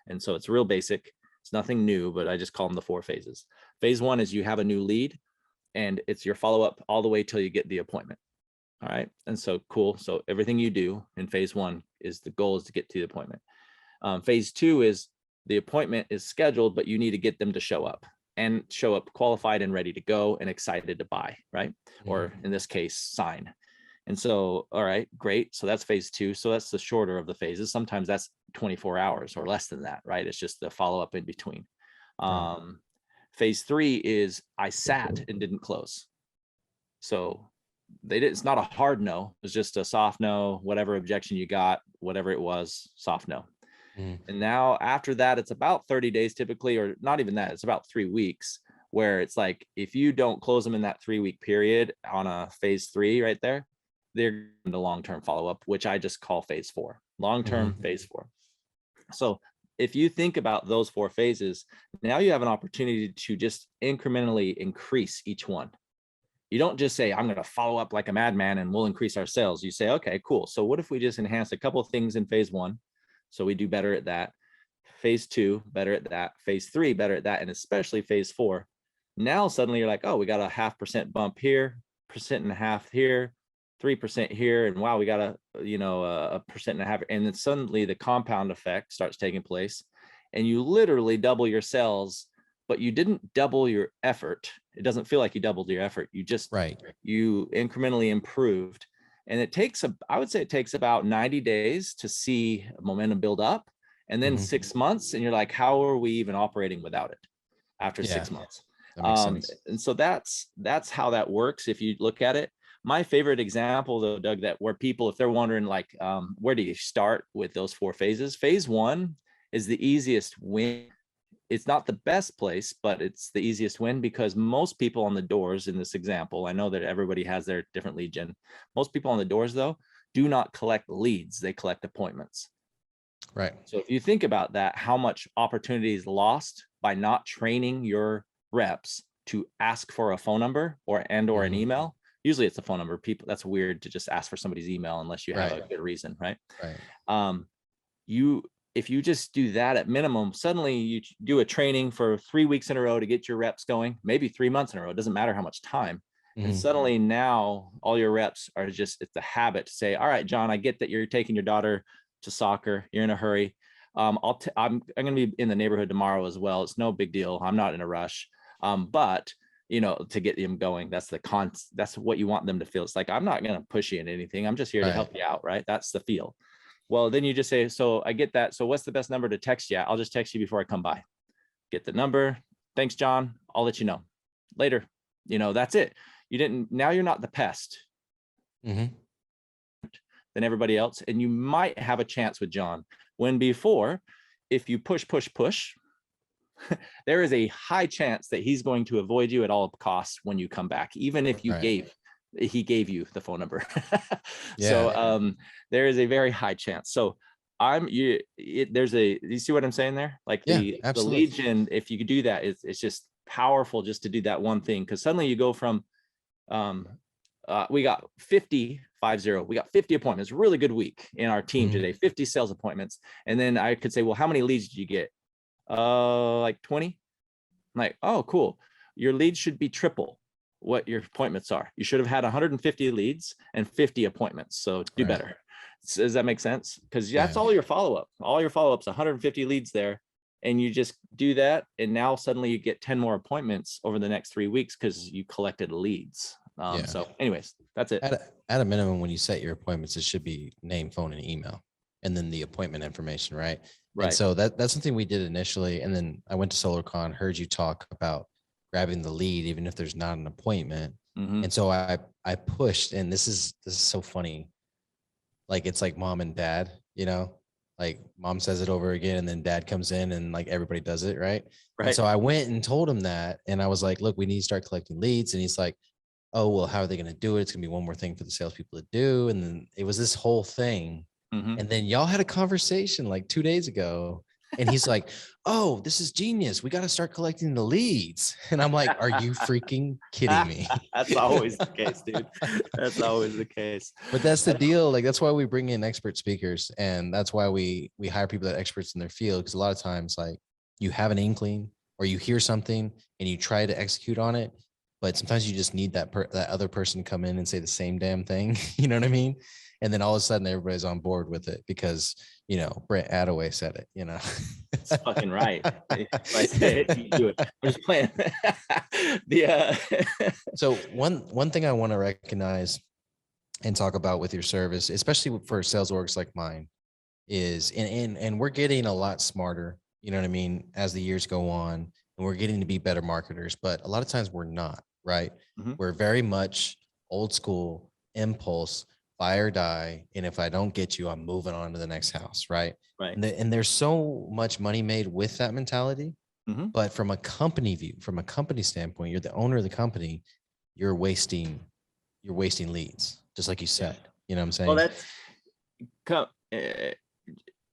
and so it's real basic. It's nothing new, but I just call them the 4 phases. Phase 1 is you have a new lead, and it's your follow-up all the way till you get the appointment. All right. And so cool. So everything you do in phase 1 is the goal is to get to the appointment. Phase 2 is the appointment is scheduled, but you need to get them to show up qualified and ready to go and excited to buy, right? Or in this case, sign. And so, all right, great. So that's phase 2. So that's the shorter of the phases. Sometimes that's 24 hours or less than that, right? It's just the follow-up in between. Phase 3 is I sat and didn't close. So it's not a hard no. It's just a soft no, whatever objection you got, whatever it was, soft no. And now after that, it's about 30 days typically, or not even that. It's about 3 weeks, where it's like, if you don't close them in that 3-week period on a phase 3 right there, they're in the long-term follow-up, which I just call phase 4, long-term phase 4. So if you think about those 4 phases, now you have an opportunity to just incrementally increase each one. You don't just say, I'm going to follow up like a madman and we'll increase our sales. You say, okay, cool. So what if we just enhance a couple of things in phase 1? So we do better at that. Phase 2, better at that. Phase 3, better at that. And especially phase 4. Now suddenly you're like, oh, we got a 0.5% bump here, 1.5% here, 3% here. And wow, we got a 1.5%. And then suddenly the compound effect starts taking place, and you literally double your sales, but you didn't double your effort. It doesn't feel like you doubled your effort. You just, you incrementally improved. And I would say it takes about 90 days to see momentum build up, and then 6 months. And you're like, how are we even operating without it after 6 months? That makes sense. And so that's how that works. If you look at it, my favorite example though, Doug, where people, if they're wondering like, where do you start with those 4 phases? Phase 1 is the easiest win. It's not the best place, but it's the easiest win, because most people on the doors in this example, I know that everybody has their different lead gen. Most people on the doors though, do not collect leads. They collect appointments. Right. So if you think about that, how much opportunity is lost by not training your reps to ask for a phone number or an email. Usually it's a phone number. People, that's weird to just ask for somebody's email unless you have a good reason, right? If you just do that at minimum, suddenly you do a training for 3 weeks in a row to get your reps going, maybe 3 months in a row. It doesn't matter how much time. And suddenly now all your reps are just, it's a habit to say, all right, John, I get that you're taking your daughter to soccer. You're in a hurry. I'm going to be in the neighborhood tomorrow as well. It's no big deal. I'm not in a rush. But to get them going, that's what you want them to feel. It's like, I'm not going to push you into anything. I'm just here to help you out. Right. That's the feel. Well, then you just say, so I get that. So what's the best number to text you? I'll just text you before I come by. get the number. Thanks, John. I'll let you know later. That's it. Now you're not the pest than everybody else. And you might have a chance with John, when before, if you push, there is a high chance that he's going to avoid you at all costs when you come back, even if he gave you the phone number. So there is a very high chance. So you see what I'm saying there? Like the lead gen, if you could do that, it's just powerful just to do that one thing. Cause suddenly you go from, we got 50 appointments, really good week in our team today, 50 sales appointments. And then I could say, well, how many leads did you get? Like 20. I'm like, oh, cool. Your leads should be triple what your appointments are. You should have had 150 leads and 50 appointments. So do better. Does that make sense? Because that's all your follow-up. All your follow-ups, 150 leads there. And you just do that. And now suddenly you get 10 more appointments over the next 3 weeks because you collected leads. So anyways, that's it. At a minimum, when you set your appointments, it should be name, phone, and email, and then the appointment information, right? And so that's something we did initially. And then I went to SolarCon, heard you talk about grabbing the lead, even if there's not an appointment. And so I pushed, and this is so funny. Like, it's like mom and dad, like mom says it over again, and then dad comes in and like everybody does it. Right. And so I went and told him that, and I was like, look, we need to start collecting leads. And he's like, oh, well, how are they going to do it? It's gonna be one more thing for the salespeople to do. And then it was this whole thing. And then y'all had a conversation like 2 days ago, and he's like, oh, this is genius. We got to start collecting the leads. And I'm like, are you freaking kidding me? That's always the case, dude. That's always the case. But that's the deal. Like, that's why we bring in expert speakers, and that's why we hire people that are experts in their field. Because a lot of times, like, you have an inkling or you hear something and you try to execute on it, but sometimes you just need that other person to come in and say the same damn thing. You know what I mean? And then all of a sudden everybody's on board with it because, Brent Attaway said it, It's fucking right. If I say it, you do it. I'm just playing. So one thing I want to recognize and talk about with your service, especially for sales orgs like mine, is, and we're getting a lot smarter, you know what I mean, as the years go on, and we're getting to be better marketers, but a lot of times we're not, right? We're very much old school, impulse, buy or die. And if I don't get you, I'm moving on to the next house. Right. And there's so much money made with that mentality. But from a company view, from a company standpoint, you're the owner of the company, you're wasting leads, just like you said. You know what I'm saying? Well,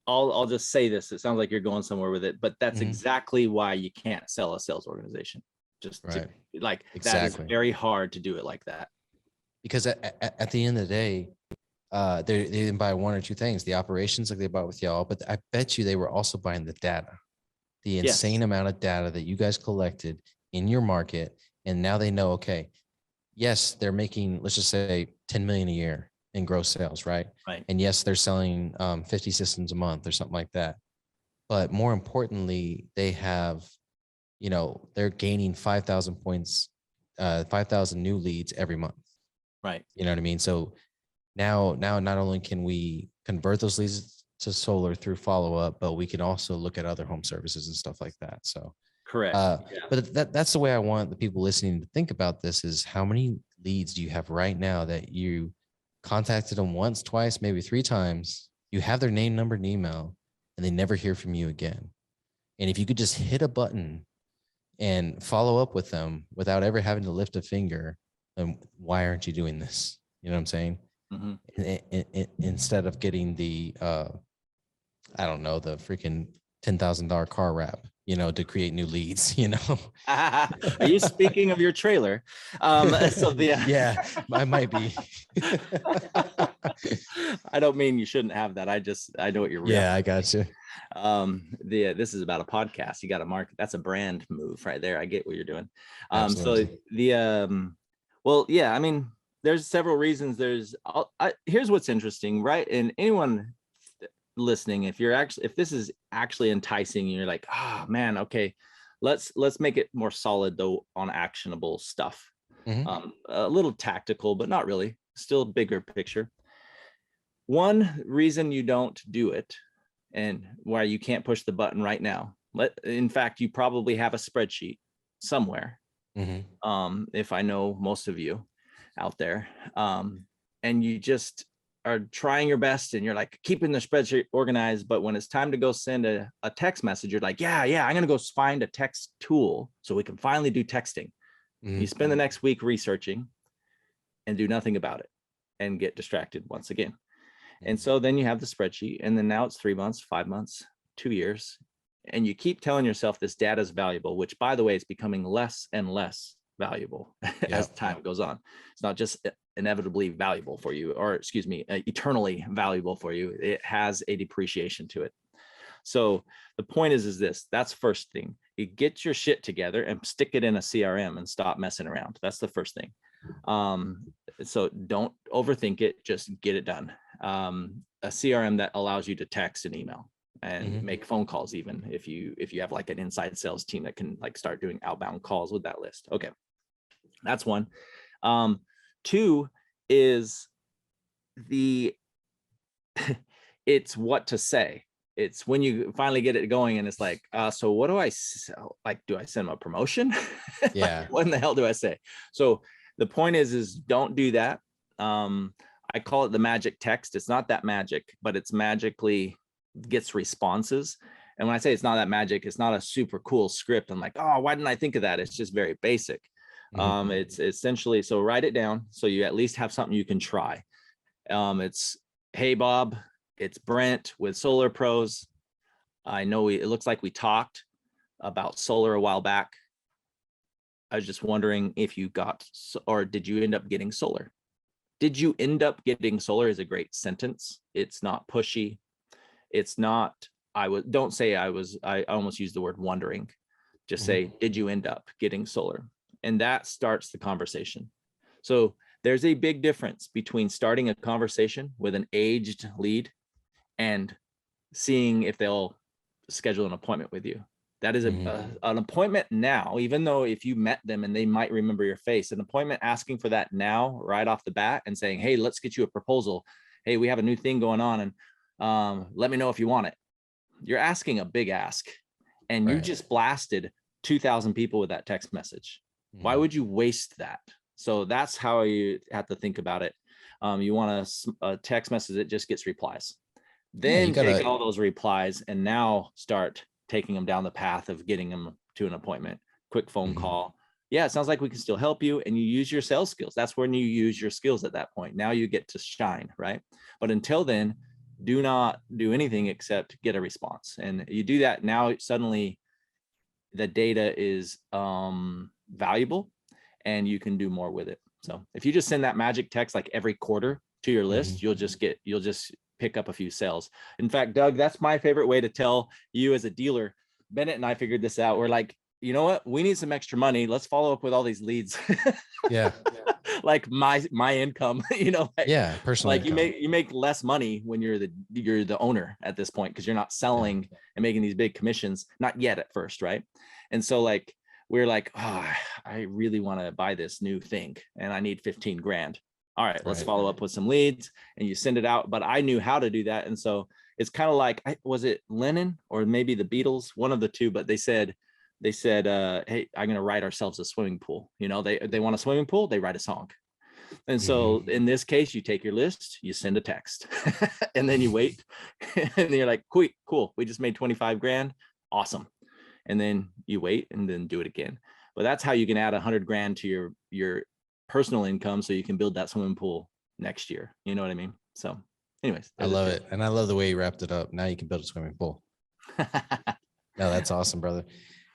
I'll just say this. It sounds like you're going somewhere with it, but that's exactly why you can't sell a sales organization. That is very hard to do it like that. Because at the end of the day, they didn't buy one or two things, the operations like they bought with y'all, but I bet you they were also buying the data, the insane amount of data that you guys collected in your market. And now they know, okay, yes, they're making, let's just say 10 million a year in gross sales, right? And yes, they're selling 50 systems a month or something like that. But more importantly, they have, they're gaining 5,000 points, 5,000 new leads every month. Right. You know what I mean? So now not only can we convert those leads to solar through follow-up, but we can also look at other home services and stuff like that. So correct. But that's the way I want the people listening to think about this, is how many leads do you have right now that you contacted them once, twice, maybe 3 times, you have their name, number, and email, and they never hear from you again. And if you could just hit a button and follow up with them without ever having to lift a finger, then why aren't you doing this? You know what I'm saying? Instead of getting the, I don't know, the freaking $10,000 car wrap, to create new leads, Are you speaking of your trailer? Yeah, I might be. I don't mean you shouldn't have that. I know what you're. Yeah, I got you. This is about a podcast. You got to market. That's a brand move right there. I get what you're doing. Well, yeah, I mean, there's several reasons. Here's what's interesting, right? And anyone listening, if this is actually enticing, you're like, oh man, okay, let's make it more solid though on actionable stuff. A little tactical, but not really. Still bigger picture. One reason you don't do it, and why you can't push the button right now, In fact, you probably have a spreadsheet somewhere. If I know most of you out there, and you just are trying your best and you're like keeping the spreadsheet organized, but when it's time to go send a text message, you're like, yeah, I'm going to go find a text tool so we can finally do texting. You spend the next week researching and do nothing about it and get distracted once again. And so then you have the spreadsheet, and then now it's 3 months, 5 months, 2 years, and you keep telling yourself this data is valuable, which, by the way, is becoming less and less valuable as time goes on. It's not just inevitably valuable for you, or excuse me, eternally valuable for you. It has a depreciation to it. So the point is this, that's first thing. You get your shit together and stick it in a CRM and stop messing around. That's the first thing. So don't overthink it, just get it done. A CRM that allows you to text and email and make phone calls, even if you have like an inside sales team that can like start doing outbound calls with that list. Okay, that's one. Two is it's what to say. It's when you finally get it going and it's like, so what do I sell? Like, do I send them a promotion? Yeah. Like, what in the hell do I say? So the point is don't do that. I call it the magic text. It's not that magic, but it's magically gets responses. And when I say it's not that magic, it's not a super cool script. I'm like, oh, why didn't I think of that? It's just very basic. It's essentially, so write it down so you at least have something you can try. It's, hey, Bob, it's Brent with Solar Pros. I know it looks like we talked about solar a while back. I was just wondering if you got, or did you end up getting solar? Did you end up getting solar is a great sentence. It's not pushy. It's not, don't say I almost used the word wondering. Just say, did you end up getting solar? And that starts the conversation. So there's a big difference between starting a conversation with an aged lead and seeing if they'll schedule an appointment with you. That is an appointment now, even though if you met them and they might remember your face, an appointment asking for that now right off the bat and saying, hey, let's get you a proposal. Hey, we have a new thing going on and let me know if you want it. You're asking a big ask and you just blasted 2,000 people with that text message. Why would you waste that? So that's how you have to think about it. You want a text message that just gets replies. Then take all those replies and now start taking them down the path of getting them to an appointment. Quick phone call. Yeah, it sounds like we can still help you. And you use your sales skills. That's when you use your skills at that point. Now you get to shine, right? But until then, do not do anything except get a response. And you do that now, suddenly the data is valuable and you can do more with it. So if you just send that magic text like every quarter to your list, you'll just pick up a few sales. In fact, Doug, that's my favorite way to tell you as a dealer. Bennett and I figured this out. We're like, you know what? We need some extra money. Let's follow up with all these leads. Yeah. Like my income, you know, like, personal like income. you make less money when you're the owner at this point, because you're not selling and making these big commissions, not yet at first, right? And so like we're like, oh, I really want to buy this new thing and I need 15 grand. All right, let's follow up with some leads, and you send it out. But I knew how to do that. And so it's kind of like, was it Lennon or maybe the Beatles, one of the two, but they said, hey, I'm going to write ourselves a swimming pool. You know, they want a swimming pool, they write a song. And so in this case, you take your list, you send a text and then you wait and then you're like, cool. We just made 25 grand. Awesome. And then you wait and then do it again. But that's how you can add 100 grand to your personal income so you can build that swimming pool next year. You know what I mean? So anyways, I love it. And I love the way you wrapped it up. Now you can build a swimming pool. No, that's awesome, brother.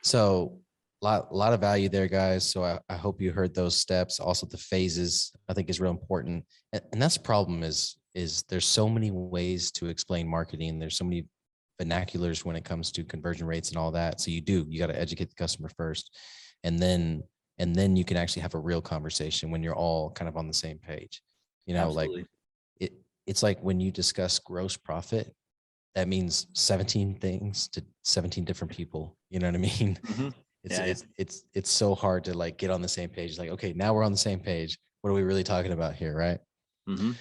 So a lot of value there, guys. So I hope you heard those steps. Also the phases, I think, is real important. And that's the problem is there's so many ways to explain marketing. There's so many vernaculars when it comes to conversion rates and all that. So you got to educate the customer first. And then you can actually have a real conversation when you're all kind of on the same page. You know, Absolutely. Like it's like when you discuss gross profit, that means 17 things to 17 different people. You know what I mean? It's so hard to like get on the same page. It's like, okay, now we're on the same page. What are we really talking about here? Right. All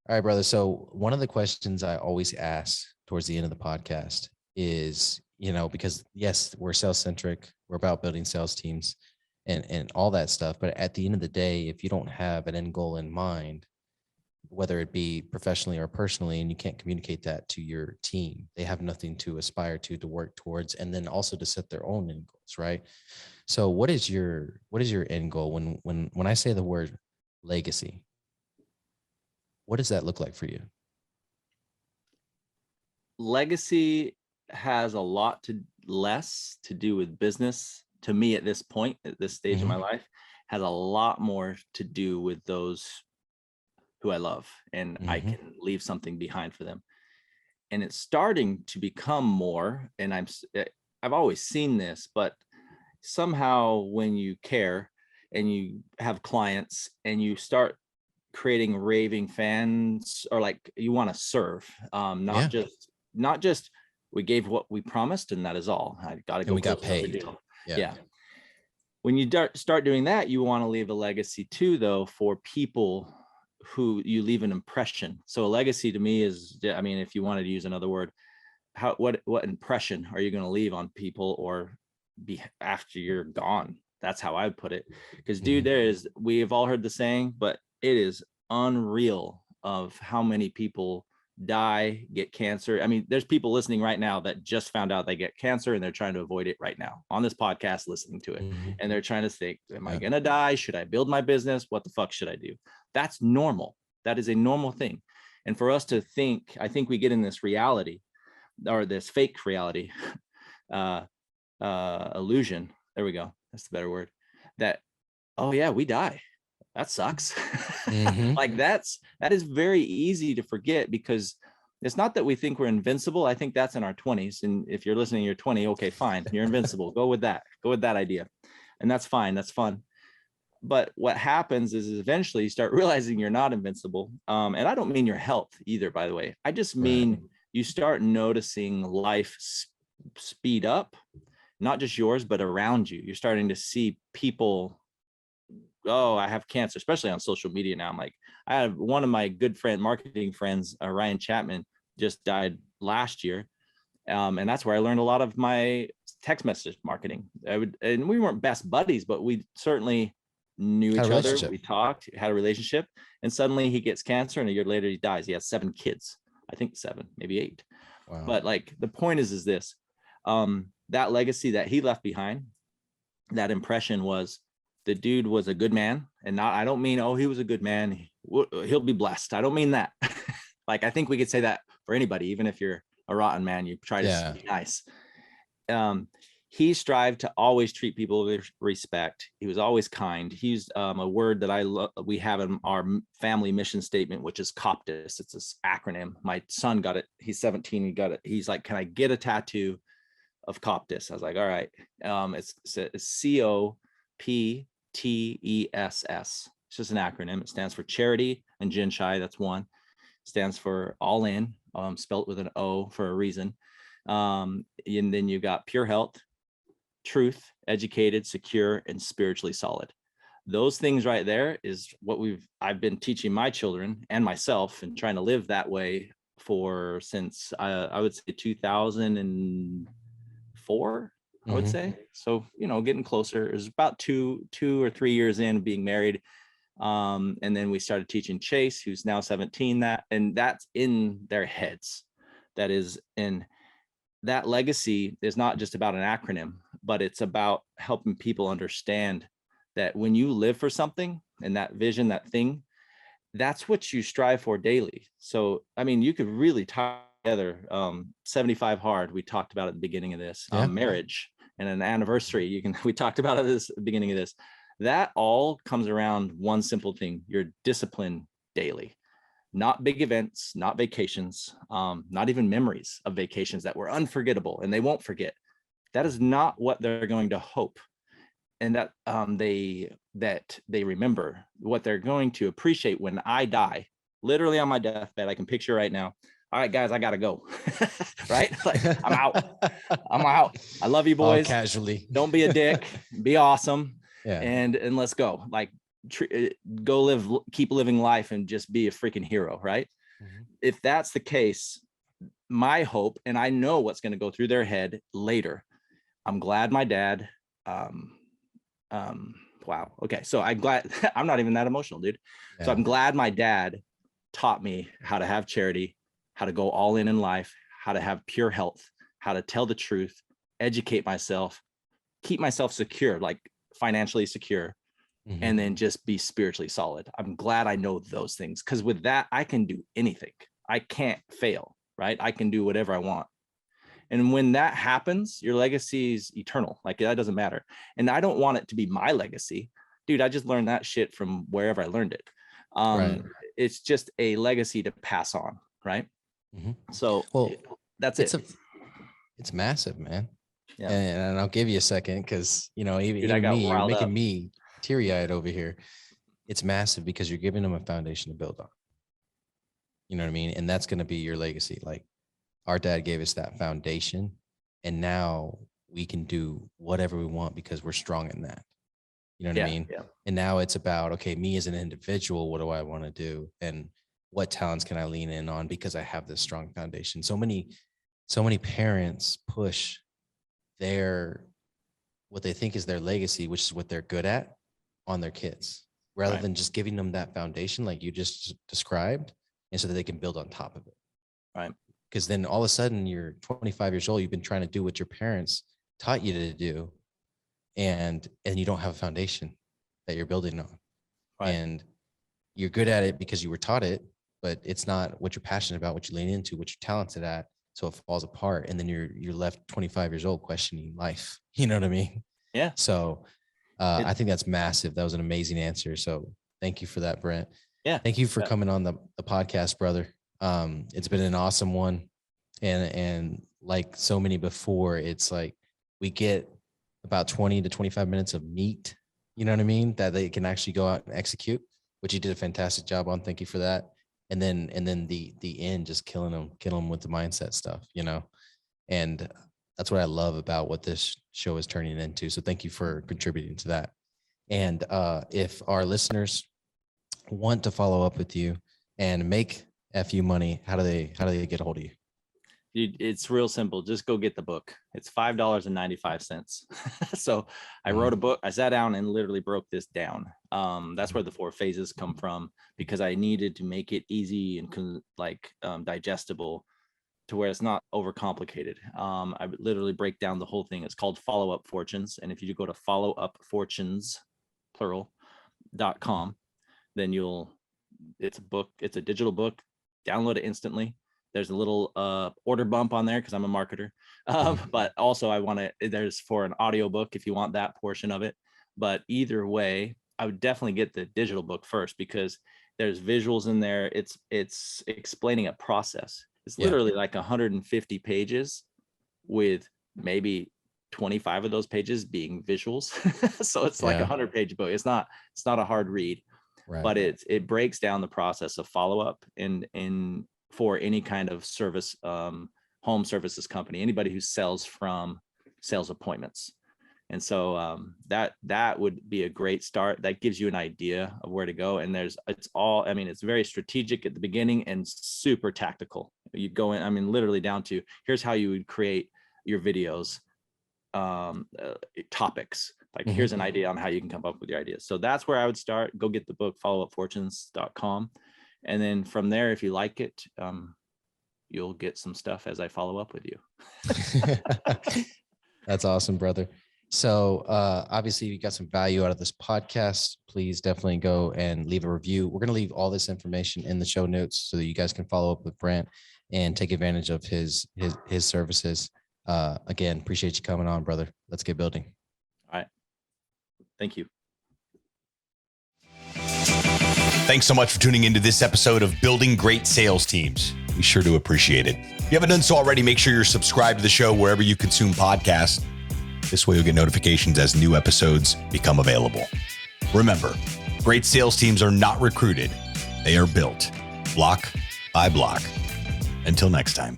right, brother. So one of the questions I always ask towards the end of the podcast is, because yes, we're sales centric, we're about building sales teams and all that stuff. But at the end of the day, if you don't have an end goal in mind, whether it be professionally or personally, and you can't communicate that to your team, they have nothing to aspire to work towards, and then also to set their own end goals, right? So what is your end goal when I say the word legacy? What does that look like for you? Legacy has a lot less to do with business to me at this point, at this stage of my life, has a lot more to do with those who I love, and I can leave something behind for them. And it's starting to become more, and I've always seen this, but somehow when you care and you have clients and you start creating raving fans, or like you want to serve, not just we gave what we promised and that is all. I got to go. And we got paid. Yeah. When you start doing that, you want to leave a legacy too, though, for people who you leave an impression. So a legacy to me is, I mean, if you wanted to use another word, what impression are you going to leave on people or be after you're gone? That's how I put it. Because dude, we've all heard the saying, but it is unreal of how many people die, get cancer. I mean, there's people listening right now that just found out they get cancer and they're trying to avoid it right now on this podcast, listening to it. And they're trying to think, am I going to die? Should I build my business? What the fuck should I do? That's normal. That is a normal thing. And for us to think, I think we get in this reality, or this fake reality, illusion. There we go. That's the better word. That, oh yeah, we die. That sucks. Like that is very easy to forget, because it's not that we think we're invincible. I think that's in our 20s. And if you're listening, you're 20, okay, fine. You're invincible. Go with that idea. And that's fine. That's fun. But what happens is eventually you start realizing you're not invincible. And I don't mean your health either, by the way. I just mean you start noticing life speed up, not just yours, but around you. You're starting to see people, oh, I have cancer, especially on social media now. I'm like, I have one of my good marketing friends, Ryan Chapman, just died last year. And that's where I learned a lot of my text message marketing. And we weren't best buddies, but we certainly knew each other. We talked, had a relationship, and suddenly he gets cancer, and a year later he dies. He has 7 kids, I think 7, maybe 8. Wow. But like the point is this, that legacy that he left behind, that impression was, the dude was a good man. And I don't mean, oh, he was a good man, he'll be blessed. I don't mean that. Like, I think we could say that for anybody, even if you're a rotten man, you try to be nice. He strived to always treat people with respect. He was always kind. He used a word that we have in our family mission statement, which is COPTIS. It's this acronym. My son got it. He's 17. He got it. He's like, can I get a tattoo of COPTIS? I was like, all right. It's COPTESS. It's just an acronym. It stands for charity and Jinshai. That's one. It stands for all in, spelt with an O for a reason. And then you got pure health, truth, educated, secure, and spiritually solid. Those things right there is what I've been teaching my children and myself, and trying to live that way since I would say 2004. I would say. So, getting closer. It was about two or 3 years in being married. And then we started teaching Chase, who's now 17, and that's in their heads. That is in that legacy is not just about an acronym, but it's about helping people understand that when you live for something and that vision, that thing, that's what you strive for daily. So, I mean, you could really tie together 75 hard. We talked about at the beginning of this, marriage and an anniversary. We talked about it at the beginning of this. That all comes around one simple thing: your discipline daily. Not big events, not vacations, not even memories of vacations that were unforgettable and they won't forget. That is not what they're going to hope, and that they remember. What they're going to appreciate when I die, literally on my deathbed. I can picture right now. All right, guys, I gotta go. Right? Like, I'm out. I love you, boys. Casually. Don't be a dick. Be awesome. Yeah. And let's go. Like, keep living life and just be a freaking hero, right? If that's the case, my hope, and I know what's going to go through their head later. I'm glad my dad, wow. Okay. So I'm glad I'm not even that emotional, dude. Yeah. So I'm glad my dad taught me how to have charity, how to go all in life, how to have pure health, how to tell the truth, educate myself, keep myself secure, like financially secure, and then just be spiritually solid. I'm glad I know those things, because with that, I can do anything. I can't fail, right? I can do whatever I want. And when that happens, your legacy is eternal. Like, that doesn't matter. And I don't want it to be my legacy. Dude, I just learned that shit from wherever I learned it. Right. It's just a legacy to pass on, right? So that's it. It's massive, man. Yeah. And I'll give you a second, because, you know, even me, you're making me teary-eyed over here. It's massive because you're giving them a foundation to build on. You know what I mean? And that's going to be your legacy. Like, our dad gave us that foundation, and now we can do whatever we want because we're strong in that. You know what I mean? Yeah. And now it's about, okay, me as an individual, what do I want to do? And what talents can I lean in on because I have this strong foundation? So many parents push what they think is their legacy, which is what they're good at, on their kids, rather than just giving them that foundation like you just described, and so that they can build on top of it. Right. Because then all of a sudden you're 25 years old, you've been trying to do what your parents taught you to do, and you don't have a foundation that you're building on. Right. And you're good at it because you were taught it, but it's not what you're passionate about, what you lean into, what you're talented at. So it falls apart, and then you're left 25 years old questioning life. You know what I mean? Yeah. So I think that's massive. That was an amazing answer. So thank you for that, Brent. Yeah. Thank you for coming on the podcast, brother. It's been an awesome one. And like so many before, it's like we get about 20 to 25 minutes of meat, you know what I mean? That they can actually go out and execute, which you did a fantastic job on. Thank you for that. And then the end, just killing them with the mindset stuff, you know? And that's what I love about what this show is turning into. So thank you for contributing to that. And if our listeners want to follow up with you and make FU money, how do they get a hold of you? It's real simple. Just go get the book. It's $5.95. So I wrote a book. I sat down and literally broke this down. That's where the 4 phases come from, because I needed to make it easy and digestible to where it's not overcomplicated. I would literally break down the whole thing. It's called Follow Up Fortunes. And if you go to followupfortunes, plural.com, then it's a book. It's a digital book. Download it instantly. There's a little order bump on there because I'm a marketer. But also there's for an audiobook if you want that portion of it. But either way, I would definitely get the digital book first, because there's visuals in there. It's explaining a process. It's literally like 150 pages with maybe 25 of those pages being visuals. So it's like a 100-page book. It's not a hard read, but it breaks down the process of follow-up in for any kind of service, home services company, anybody who sells from sales appointments. And so that would be a great start. That gives you an idea of where to go. And it's very strategic at the beginning and super tactical. You go in, literally down to here's how you would create your videos, topics. Like here's an idea on how you can come up with your ideas. So that's where I would start. Go get the book, followupfortunes.com. And then from there, if you like it, you'll get some stuff as I follow up with you. That's awesome, brother. So obviously you got some value out of this podcast. Please definitely go and leave a review. We're going to leave all this information in the show notes so that you guys can follow up with Brent and take advantage of his services. Again, appreciate you coming on, brother. Let's get building. All right. Thank you. Thanks so much for tuning into this episode of Building Great Sales Teams. We sure do appreciate it. If you haven't done so already, make sure you're subscribed to the show wherever you consume podcasts. This way you'll get notifications as new episodes become available. Remember, great sales teams are not recruited. They are built block by block. Until next time.